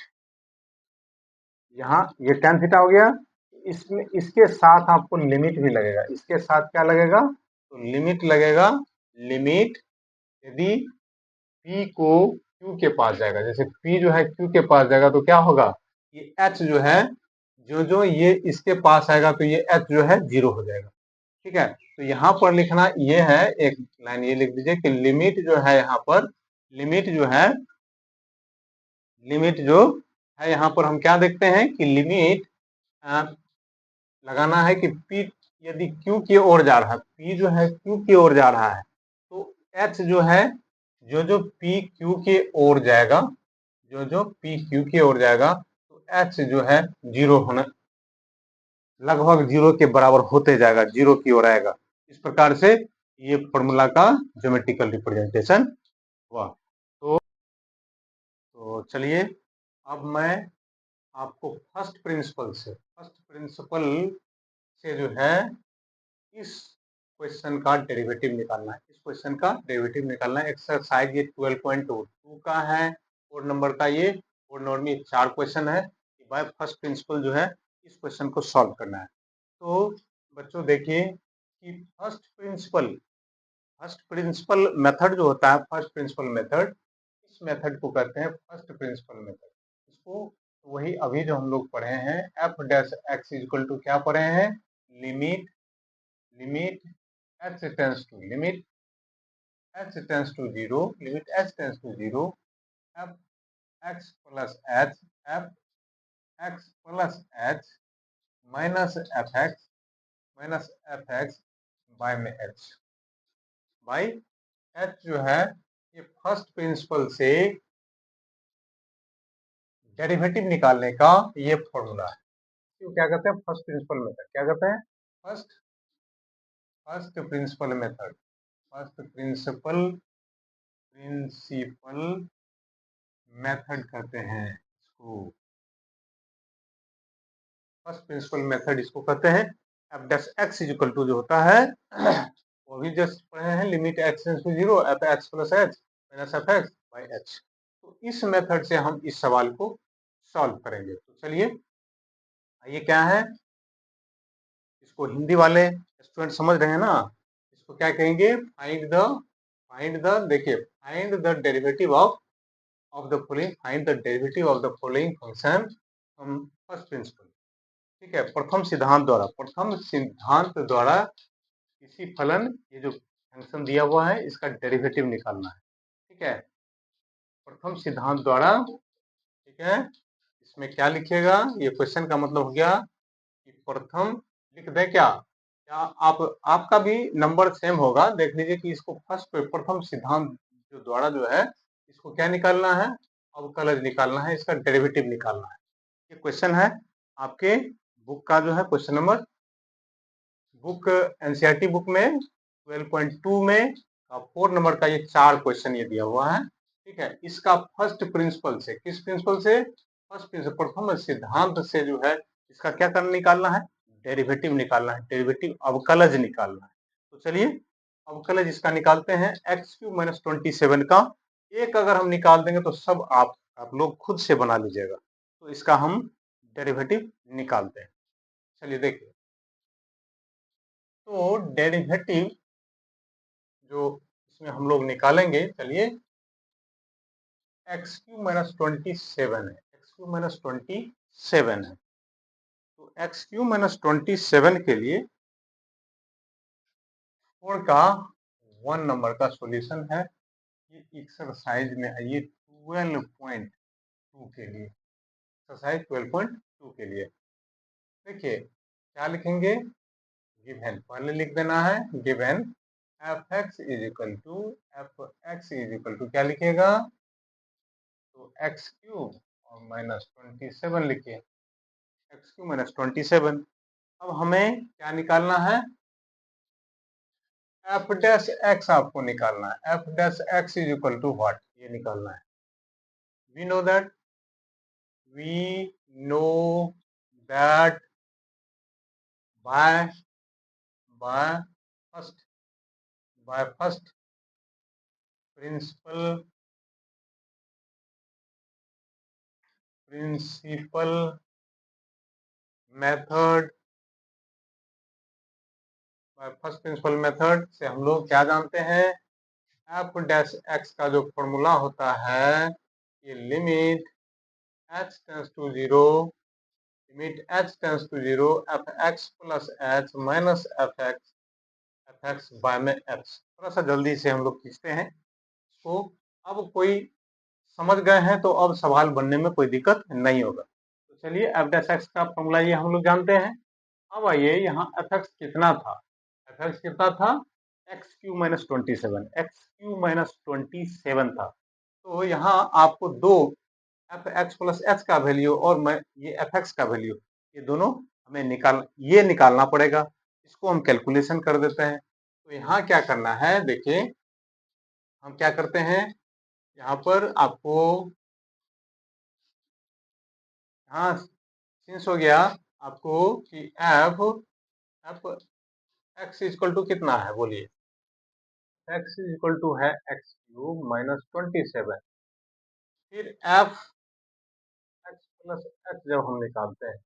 यहाँ ये tan थीटा हो गया, इसमें इसके साथ आपको लिमिट भी लगेगा। इसके साथ क्या लगेगा, तो लिमिट लगेगा। लिमिट यदि P को Q के पास जाएगा, जैसे P जो है Q के पास जाएगा तो क्या होगा, ये H जो है जो जो ये इसके पास आएगा तो ये H जो है 0 हो जाएगा। ठीक है, तो यहाँ पर लिखना ये है, एक लाइन ये लिख दीजिए कि लिमिट जो है यहाँ पर, लिमिट जो है, लिमिट जो है यहाँ पर हम क्या देखते हैं कि लिमिट लगाना है कि P यदि Q की ओर जा रहा है, P जो है Q की ओर जा रहा है तो H जो है जो जो P Q की ओर जाएगा, जो जो P Q की ओर जाएगा तो H जो है 0 होना, लगभग 0 के बराबर होते जाएगा, 0 की ओर आएगा। इस प्रकार से ये फॉर्मूला का ज्योमेट्रिकल रिप्रेजेंटेशन हुआ। तो चलिए, अब मैं आपको फर्स्ट प्रिंसिपल से जो है इस क्वेश्चन का डेरिवेटिव निकालना है। इस क्वेश्चन का डेरिवेटिव निकालना है। एक्सरसाइज ये 12.2 का है, 4 नंबर का, ये 4 नंबर में 4 क्वेश्चन है। बाय फर्स्ट प्रिंसिपल जो है इस क्वेश्चन को सॉल्व करना है। तो बच्चों देखिए कि फर्स्ट प्रिंसिपल मेथड जो होता है, फर्स्ट प्रिंसिपल मेथड, इस मेथड को कहते हैं फर्स्ट प्रिंसिपल मेथड। इसको वही अभी जो हम लोग पढ़े हैं, f dash x equal to क्या पढ़े हैं, limit limit h tends to limit h tends to 0, limit h tends to 0, f x plus h, f x plus h minus f x by में h, बाई h जो है ये first principle से derivative निकालने का ये formula है। तो क्या कहते हैं, फर्स्ट प्रिंसिपल मेथड, क्या कहते हैं, first first principle method, first principle method कहते हैं इसको, फर्स्ट प्रिंसिपल मेथड इसको कहते हैं। F dash x equal to जो होता है वो भी जस्ट पढ़े हैं, limit x tends to 0 F x plus H minus F x by h. तो इस मेथड से हम इस सवाल को सॉल्व करेंगे। तो चलिए, ये क्या है, इसको हिंदी वाले स्टूडेंट समझ रहे हैं ना, इसको क्या कहेंगे, देखिए find the derivative of the following, find the derivative of the following function from first principle. ठीक है, प्रथम सिद्धांत द्वारा किसी फलन, ये जो फंक्शन दिया हुआ है इसका डेरिवेटिव निकालना है। ठीक है, प्रथम सिद्धांत द्वारा। ठीक है, इसमें क्या लिखिएगा, ये क्वेश्चन का मतलब हो गया कि प्रथम लिख दे क्या, आप आपका भी नंबर सेम होगा, देख लीजिए कि इसको फर्स्ट प्रथम सिद्धांत जो द्वारा जो है इसको क्या निकालना है, अवकलज निकालना है, इसका डेरिवेटिव निकालना है। ये क्वेश्चन है आपके बुक का जो है question number, book NCERT book में 12.2 में 4 नंबर का ये 4 क्वेश्चन ये दिया हुआ है। ठीक है, इसका फर्स्ट प्रिंसिपल से, किस प्रिंसिपल से, फर्स्ट प्रिंसिपल प्रथम सिद्धांत से जो है इसका क्या करना, निकालना है, डेरिवेटिव निकालना है, डेरिवेटिव अवकलज निकालना है। तो चलिए अवकलज इसका निकालते हैं x³ - 27 का। एक अगर हम निकाल देंगे तो सब आप लोग खुद से बना लीजिएगा। तो इसका हम डेरिवेटिव निकालते हैं। चलिए देखिए, तो डेरिवेटिव जो इसमें हम लोग निकालेंगे, चलिए x³ - 27 है, x³ - 27 है। तो x³ - 27 के लिए 4 का 1 नंबर का सॉल्यूशन है। ये एक्सरसाइज में आइए 12.2 के लिए, एक्सरसाइज 12.2 के लिए देखिए क्या लिखेंगे। गिवन पहले लिख देना है, गिवन f(x) = क्या लिखिएगा, तो x³ और -27 लिखिए, x³ - 27। अब हमें क्या निकालना है, f' आपको निकालना है, f' = what, ये निकालना है। we know that by first principle method से हम लोग क्या जानते हैं, f' का जो फॉर्मूला होता है, ये limit h tends to 0 fx + h - fx by में h। थोड़ा सा जल्दी से हम लोग खींचते हैं इसको। अब कोई समझ गए हैं तो अब सवाल बनने में कोई दिक्कत नहीं होगा। तो चलिए f' का फॉर्मूला ये हम लोग जानते हैं। अब आइए यहाँ fx कितना था, fx कितना था, x³ - 27, x³ - 27 था। तो यहाँ आपको दो fx + h का वैल्यू और मैं ये fx का वैल्यू, ये दोनों हमें निकालना पड़ेगा। इसको हम कैलकुलेशन कर देते हैं। तो यहाँ क्या करना है, देखिए हम क्या करते हैं, यहाँ पर आपको यहाँ सिंस हो गया आपको कि f(x) = कितना है, बोलिए, x = है x³ - 27। फिर f(x + h) जब हम निकालते हैं,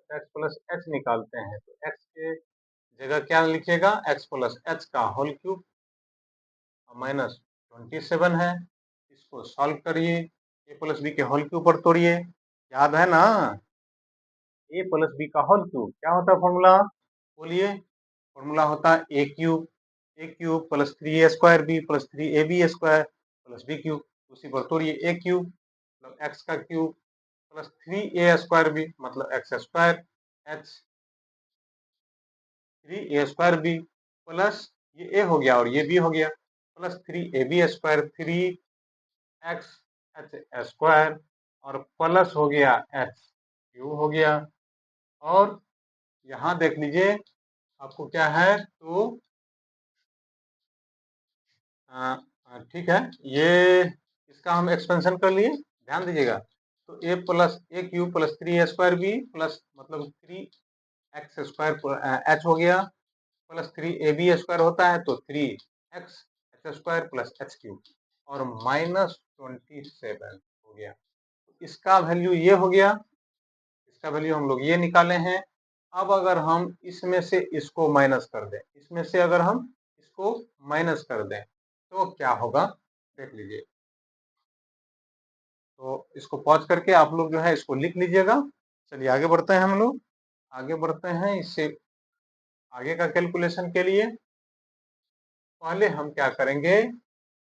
x + h निकालते हैं, तो x के जगह क्या लिखिएगा, x + h का होल क्यूब -27 है। इसको सॉल्व करिए, a + b के होल क्यूब पर तोड़िए, याद है ना, a + b का होल क्यूब क्या होता है फॉर्मूला, बोलिए, फॉर्मूला होता है a³ + 3a² b + 3ab² + b³ उसी पर तोड़िए, a³ मतलब x का क्यूब + 3a² b मतलब x² h 3a² b plus ये a हो गया और ये b हो गया, प्लस 3ab² 3x h² और प्लस हो गया h³ हो गया। और यहाँ देख लीजिए आपको क्या है, तो ठीक है, ये इसका हम एक्सपेंशन कर लिए, ध्यान दीजिएगा। तो a³ + 3a² b प्लस मतलब 3x² h हो गया, प्लस 3ab² होता है तो 3x h² प्लस h³ और -27 हो गया। इसका वैल्यू ये हो गया, इसका वैल्यू हम लोग ये निकाले हैं। अब अगर हम इसमें से इसको माइनस कर दें, इसमें से अगर हम इसको माइनस कर दें तो क्या होगा, देख लीजिए। तो इसको पॉज करके आप लोग जो है इसको लिख लीजिएगा। चलिए आगे बढ़ते हैं, हम लोग आगे बढ़ते हैं। इससे आगे का कैलकुलेशन के लिए पहले हम क्या करेंगे,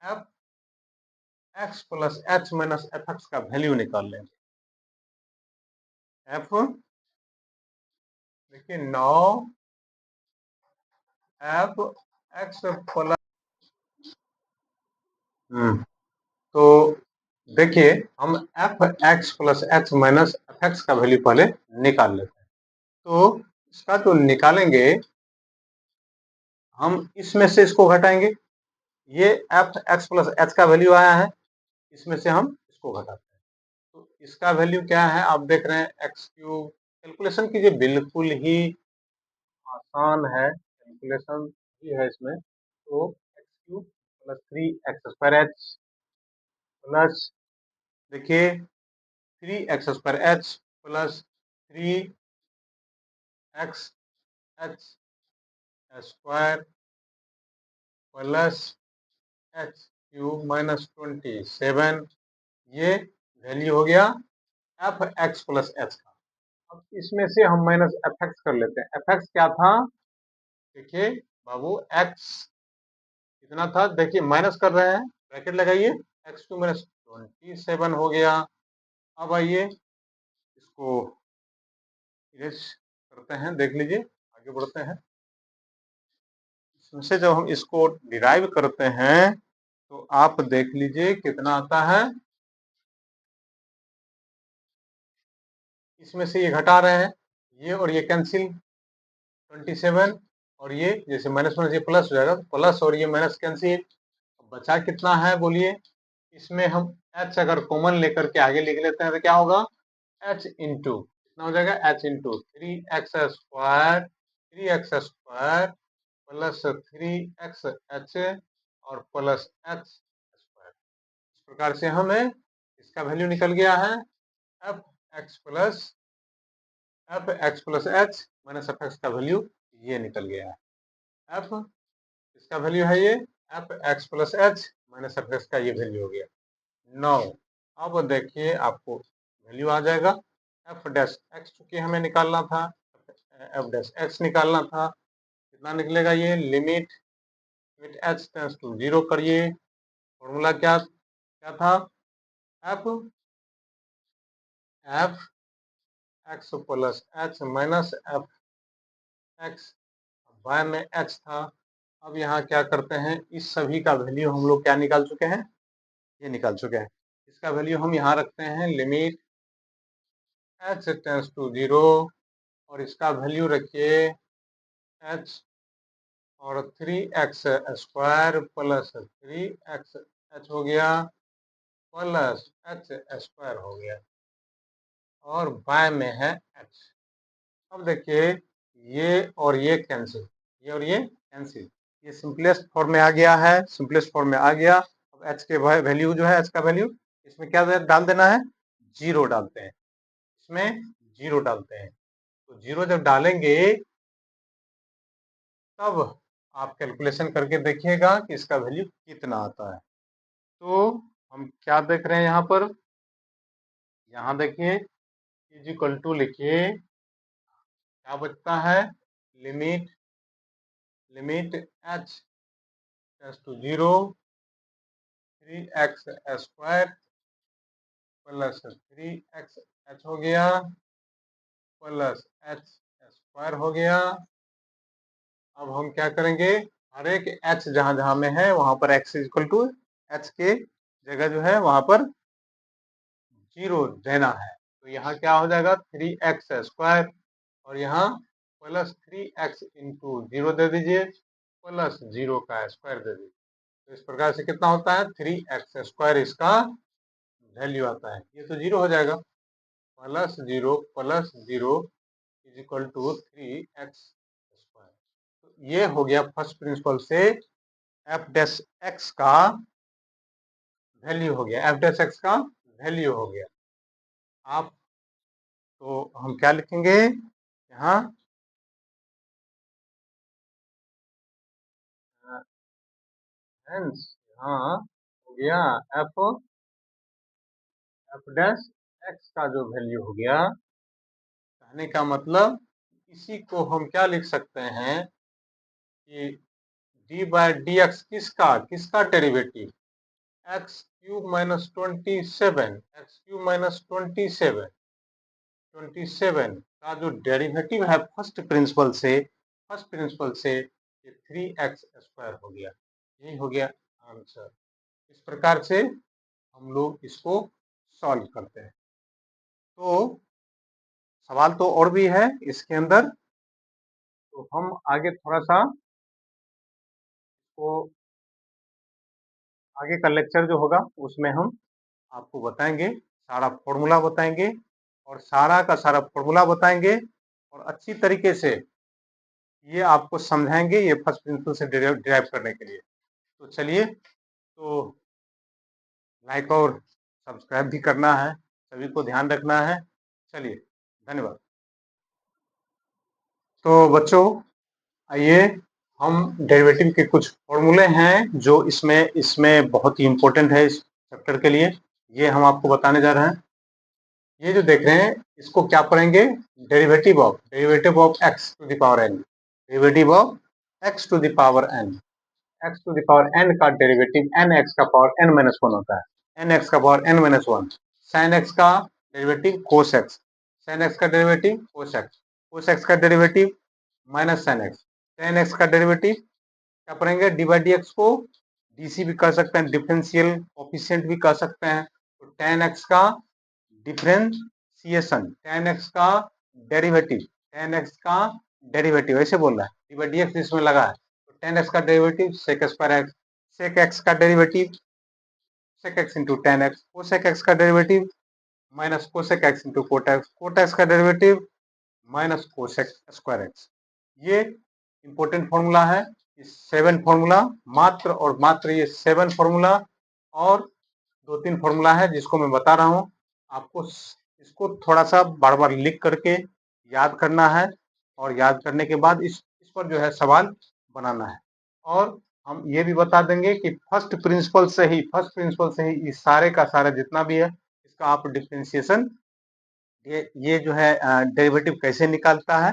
f(x + h - fx) का वैल्यू निकाल लेंगे। f देखिए 9 f(x + तो देखिए हम f(x + h - fx) का वैल्यू पहले निकाल लेते हैं। तो इसका जो निकालेंगे, हम इसमें से इसको घटाएंगे, ये f(x + h) का वैल्यू आया है, इसमें से हम इसको घटाते हैं। तो इसका वैल्यू क्या है, आप देख रहे हैं x³। कैलकुलेशन कीजिए, बिल्कुल ही आसान है, कैलकुलेशन ही है इसमें। तो x cube plus 3x² plus देखिए 3x² plus 3x² plus x³ -27 ये वैल्यू हो गया एफ एक्स प्लस एच का। अब इसमें से हम माइनस एफ एक्स कर लेते हैं। एफ एक्स क्या था? देखिए बाबू एक्स कितना था, देखिए माइनस कर रहे हैं, ब्रैकेट लगाइए, x2 -27 हो गया। अब आइए इसको इरेज करते हैं, देख लीजिए, आगे बढ़ते हैं। इसमें से जब हम इसको डिराइव करते हैं तो आप देख लीजिए कितना आता है। इसमें से ये घटा रहे हैं, ये और ये कैंसिल, 27 और ये जैसे माइनस माइनस ये प्लस हो जाएगा, प्लस और ये माइनस कैंसिल, बचा कितना है बोलिए। इसमें हम h अगर कॉमन लेकर के आगे लिख लेते हैं तो क्या होगा, h इंटू कितना हो जाएगा, h into 3x² plus 3x h और प्लस x²। इस प्रकार से हमें इसका वैल्यू निकल गया है f x plus h minus F X का वैल्यू ये निकल गया है। एफ इसका वैल्यू है ये F x plus H minus F X का ये वैल्यू हो गया 9। अब देखिए आपको वैल्यू आ जाएगा एफ डैश एक्स, चूंकि हमें निकालना था, एफ डैश एक्स निकालना था, कितना निकलेगा ये, लिमिट एच टेंस टू 0 करिए, फॉर्मूला क्या क्या था, f F x plus H minus F x, y में एच था। अब यहाँ क्या करते हैं, इस सभी का वैल्यू हम लोग क्या निकाल चुके हैं, ये निकाल चुके हैं। इसका वैल्यू हम यहाँ रखते हैं, लिमिट h टेंस टू 0 और इसका वैल्यू रखिए h और 3x² प्लस 3x हो गया प्लस h² हो गया और बाय में है h। अब देखिए ये और ये कैंसिल, ये और ये कैंसिल, ये सिंपलेस्ट फॉर्म में आ गया है, सिंपलेस्ट फॉर्म में आ गया। अब h के वैल्यू जो है, h का वैल्यू इसमें क्या डाल देना है, 0 डालते हैं, इसमें 0 डालते हैं। तो 0 जब डालेंगे तब आप कैलकुलेशन करके देखिएगा कि इसका वैल्यू कितना आता है। तो हम क्या देख रहे हैं यहाँ पर, यहाँ देखिए इज इक्वल टू लिखिए, क्या बचता है, limit limit h tends to 0 3x² plus 3x हो गया प्लस h² हो गया। अब हम क्या करेंगे, हर एक h जहां जहां में है वहां पर x इक्वल टू h के जगह जो है वहां पर 0 देना है। तो यहाँ क्या हो जाएगा, 3x² और यहाँ प्लस 3x इंटू 0 दे दीजिए प्लस 0 का स्क्वायर दे दीजिए। तो इस प्रकार से कितना होता है, 3x² इसका वैल्यू आता है। ये तो 0 हो जाएगा, plus 0 is equal to 3x²। तो ये हो गया फर्स्ट प्रिंसिपल से एफ डैश एक्स का वैल्यू हो गया, एफ डैश एक्स का वैल्यू हो गया। आप तो हम क्या लिखेंगे यहाँ, हाँ हो गया एफ एफ डैश एक्स का जो वैल्यू हो गया, कहने का मतलब इसी को हम क्या लिख सकते हैं कि डी बाय डी एक्स किसका डेरिवेटिव, x³ -27 का जो डेरिवेटिव है फर्स्ट प्रिंसिपल से ये 3x² हो गया। यही हो गया आंसर। इस प्रकार से हम लोग इसको सॉल्व करते हैं। तो सवाल तो और भी है इसके अंदर, तो हम आगे थोड़ा सा तो आगे का लेक्चर जो होगा उसमें हम आपको बताएंगे, सारा फॉर्मूला बताएंगे और सारा का सारा फॉर्मूला बताएंगे और अच्छी तरीके से ये आपको समझाएंगे ये फर्स्ट प्रिंसिपल से डिराइव करने के लिए। तो चलिए, तो लाइक और सब्सक्राइब भी करना है, सभी को ध्यान रखना है। चलिए, धन्यवाद। तो बच्चों, आइए हम डेरिवेटिव के कुछ फॉर्मूले हैं जो इसमें बहुत ही इंपॉर्टेंट है इस चैप्टर के लिए, ये हम आपको बताने जा रहे हैं। ये जो देख रहे हैं इसको क्या पढ़ेंगे, derivative of x to the power n, derivative of x to the power n. X to the power n का डेरिवेटिव एन एक्स का पावर एन माइनस वन होता है, एन एक्स का power n minus one. Sine x का derivative cos x, sine x का derivative cos x, cos x का derivative minus sine x, tan x का derivative क्या पढ़ेंगे, डी बाई डी एक्स को डीसी भी कह सकते हैं, डिफरेंशियल कोफिशिएंट भी कह सकते हैं। तो टेन एक्स का डिफरेंशिएशन, टेन एक्स का डेरिवेटिव, टेन एक्स का डेरिवेटिव ऐसे बोल रहा है, डी बाई डी एक्स इसमें लगा है। तो टेन एक्स का derivative sec square x, sec x का derivative sec x into tan x, cosec x का derivative minus cosec x into cot x, cot x का derivative minus cosec square x. ये important formula है, seven formula, मात्र और मात्र ये seven formula और दो तीन फॉर्मूला है जिसको मैं बता रहा हूँ। आपको इसको थोड़ा सा बार बार लिख करके याद करना है और याद करने के बाद इस पर जो है सवाल बनाना है। और हम ये भी बता देंगे कि फर्स्ट प्रिंसिपल से ही इस सारे का सारा जितना भी है इसका आप डिफरेंशिएशन, ये जो है डेरिवेटिव कैसे निकालता है,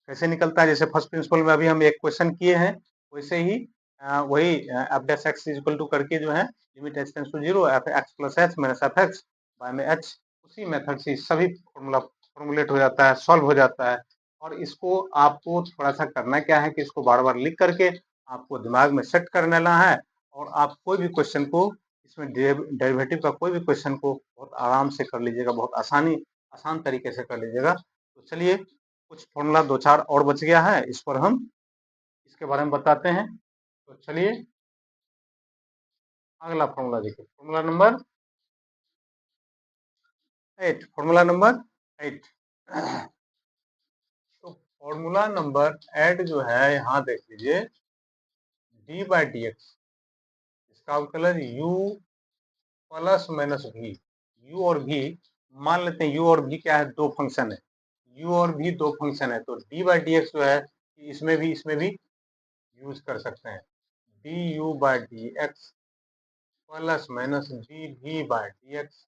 कैसे निकलता है। जैसे फर्स्ट प्रिंसिपल में अभी हम एक क्वेश्चन किए हैं, वैसे ही वही f dash x is equal to करके जो है limit H tends to zero F x plus H minus F x by में एच, उसी मेथड से सभी फॉर्मुलेट हो जाता है, सॉल्व हो जाता है। और इसको आपको थोड़ा सा करना क्या है कि इसको बार बार लिख करके आपको दिमाग में सेट कर लेना है और आप कोई भी क्वेश्चन को इसमें डेरिवेटिव का कोई भी क्वेश्चन को बहुत आराम से कर लीजिएगा, बहुत आसान तरीके से कर लीजिएगा। तो चलिए, कुछ फॉर्मूला दो चार और बच गया है, इस पर हम इसके बारे में बताते हैं। तो चलिए, अगला फॉर्मूला देखिए, फॉर्मूला नंबर 8, फॉर्मूला नंबर 8। तो फॉर्मूला नंबर 8 जो है यहाँ देख लीजिए, डी बाई डी एक्स, इसका colour u plus minus v, u और v मान लेते हैं, u और v क्या है, दो फंक्शन है, u और v दो फंक्शन है। तो डी बाई डी एक्स जो है इसमें भी यूज कर सकते हैं, d u by d x plus minus d v by d x,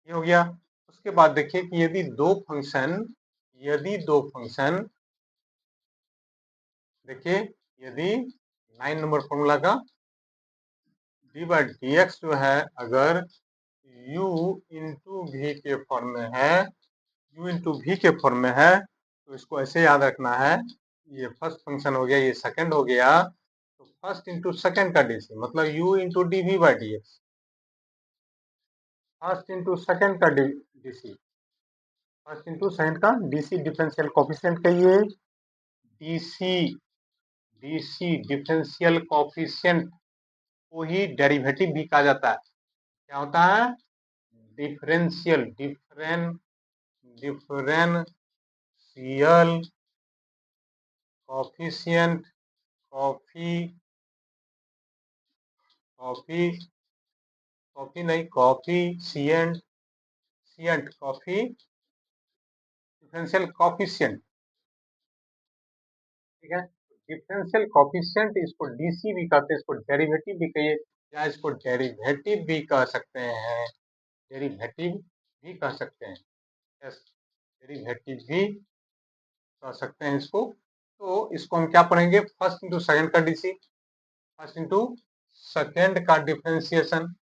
ये हो गया। उसके बाद देखिए कि यदि दो फंक्शन देखिए, यदि 9 नंबर फॉर्मूला का डी बाई डी एक्स जो है अगर u इंटू वी के फॉर्म में है, u इंटू वी के फॉर्म में है, तो इसको ऐसे याद रखना है, ये फर्स्ट फंक्शन हो गया, ये सेकंड हो गया, तो फर्स्ट इंटू सेकंड का डीसी मतलब u into d v by d x, first into second का डीसी, फर्स्ट इंटू सेकंड का डीसी डिफरेंशियल कोफिशिएंट कहिए, डीसी डीसी डिफरेंशियल कोफिशिएंट को ही डेरिवेटिव भी कहा जाता है। क्या होता है, differential differential coefficient, coffee coffee coffee नहीं कॉफिशिएंट, कॉफी डिफरेंशियल कोफिशिएंट, ठीक है। डिफरेंशियल कोफिशिएंट इसको डीसी भी कहते हैं, इसको डेरिवेटिव भी कहिए या इसको डेरिवेटिव भी कह सकते हैं, डेरिवेटिव भी कह सकते हैं, यस, डेरिवेटिव भी कह सकते हैं इसको। तो इसको हम क्या पढ़ेंगे, फर्स्ट इंटू सेकंड का डीसी, फर्स्ट इंटू सेकंड का डिफरेंशिएशन,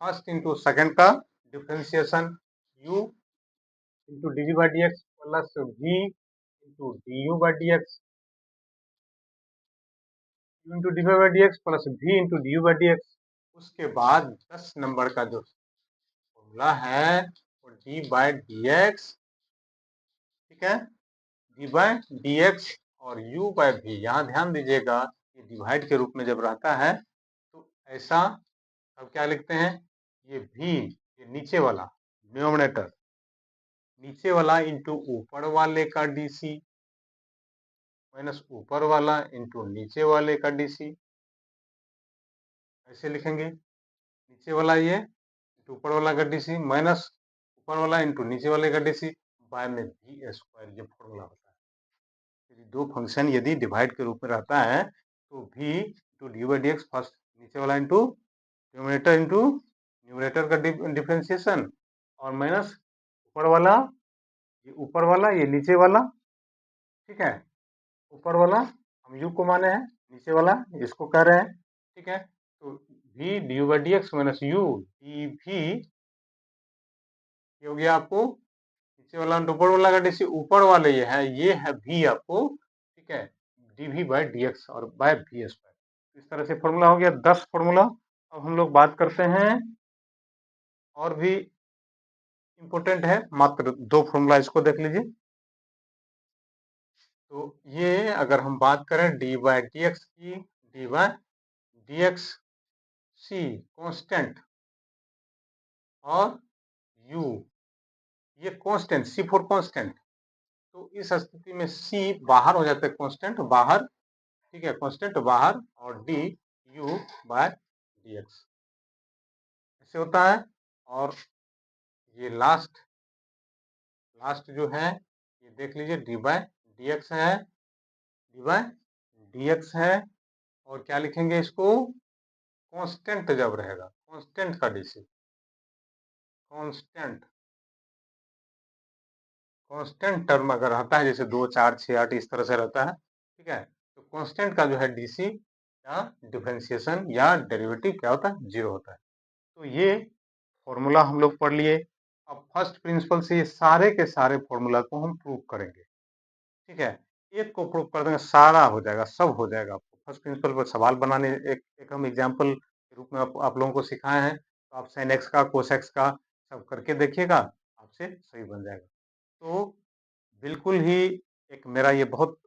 फर्स्ट इंटू सेकंड का differentiation, u into d v by d x plus v into d u by d x, u into d v by d x plus v into d u by d x. उसके बाद 10 number का जो formula है वो D by d x, ठीक है, D by d x और u by v, यहाँ ध्यान दीजिएगा ये डिवाइड के रूप में जब रहता है तो ऐसा अब क्या लिखते हैं, ये v, ये नीचे वाला न्यूमरेटर, नीचे वाला इंटू ऊपर वाले का डीसी माइनस ऊपर वाला इंटू नीचे वाले का डीसी, ऐसे लिखेंगे। नीचे वाला ये इंटू ऊपर वाला का डीसी माइनस ऊपर वाला इंटू नीचे वाले का डीसी बाय में वी स्क्वायर, ये फॉर्मूला होता है। यदि दो फंक्शन यदि डिवाइड के रूप में रहता है तो v into D by d x, first नीचे वाला इंटू न्यूमरेटर का डिफरेंशिएशन और माइनस ऊपर वाला ये नीचे वाला, ठीक है। ऊपर वाला हम u को माने हैं, नीचे वाला इसको कह रहे हैं, ठीक है। तो v D by d x minus U D भी हो गया आपको नीचे वाला ऊपर वाला का डीसी, ऊपर वाले ये है v आपको, ठीक है, dv बाई डी एक्स और बाय वी स्क्वायर। इस तरह से फॉर्मूला हो गया 10 फॉर्मूला। अब हम लोग बात करते हैं और भी इंपॉर्टेंट है, मात्र 2 फॉर्मूला, इसको देख लीजिए। तो ये अगर हम बात करें डी बाई डी एक्स की, d by d x c constant और u ये कॉन्स्टेंट, सी फॉर कॉन्स्टेंट, तो इस स्थिति में सी बाहर हो जाता है, कॉन्स्टेंट बाहर, ठीक है, कॉन्स्टेंट बाहर, और d u by D x ऐसे होता है। और ये लास्ट जो है ये देख लीजिए, डी बाय डी एक्स है, डी बाय डी एक्स है, और क्या लिखेंगे इसको, कांस्टेंट जब रहेगा, कांस्टेंट का डीसी, कांस्टेंट टर्म अगर रहता है, जैसे 2 4 6 8 इस तरह से रहता है, ठीक है, तो कांस्टेंट का जो है डीसी या डिफरेंशिएशन या डेरिवेटिव क्या होता है, 0 होता है। तो ये फॉर्मूला हम लोग पढ़ लिए। अब फर्स्ट प्रिंसिपल से ये सारे के सारे फॉर्मूला को हम प्रूव करेंगे, ठीक है। एक को प्रूव कर देंगे, सारा हो जाएगा, सब हो जाएगा। आपको फर्स्ट प्रिंसिपल पर सवाल बनाने एक हम एग्जाम्पल के रूप में आप लोगों को सिखाए हैं, तो आप साइन एक्स का, कोस एक्स का सब करके देखिएगा, आपसे सही बन जाएगा। तो बिल्कुल ही एक मेरा ये बहुत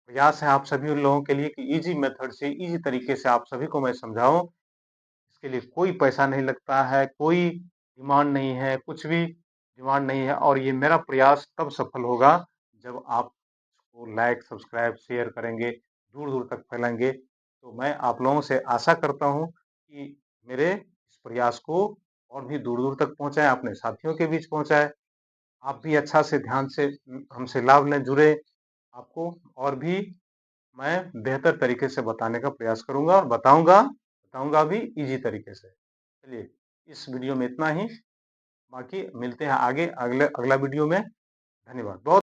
प्रयास है आप सभी लोगों के लिए कि इजी मेथड से, इजी तरीके से आप सभी को मैं समझाऊं। इसके लिए कोई पैसा नहीं लगता है, कोई डिमांड नहीं है, कुछ भी डिमांड नहीं है, और ये मेरा प्रयास तब सफल होगा जब आप लाइक सब्सक्राइब शेयर करेंगे, दूर दूर तक फैलेंगे। तो मैं आप लोगों से आशा करता हूं कि मेरे इस प्रयास को और भी दूर दूर तक पहुंचाएं, अपने साथियों के बीच पहुंचाएं। आप भी अच्छा से ध्यान से हमसे लाभ लें, जुड़े। आपको और भी मैं बेहतर तरीके से बताने का प्रयास करूंगा और बताऊंगा भी इजी तरीके से। चलिए, इस वीडियो में इतना ही, बाकी मिलते हैं आगे अगला वीडियो में। धन्यवाद बहुत।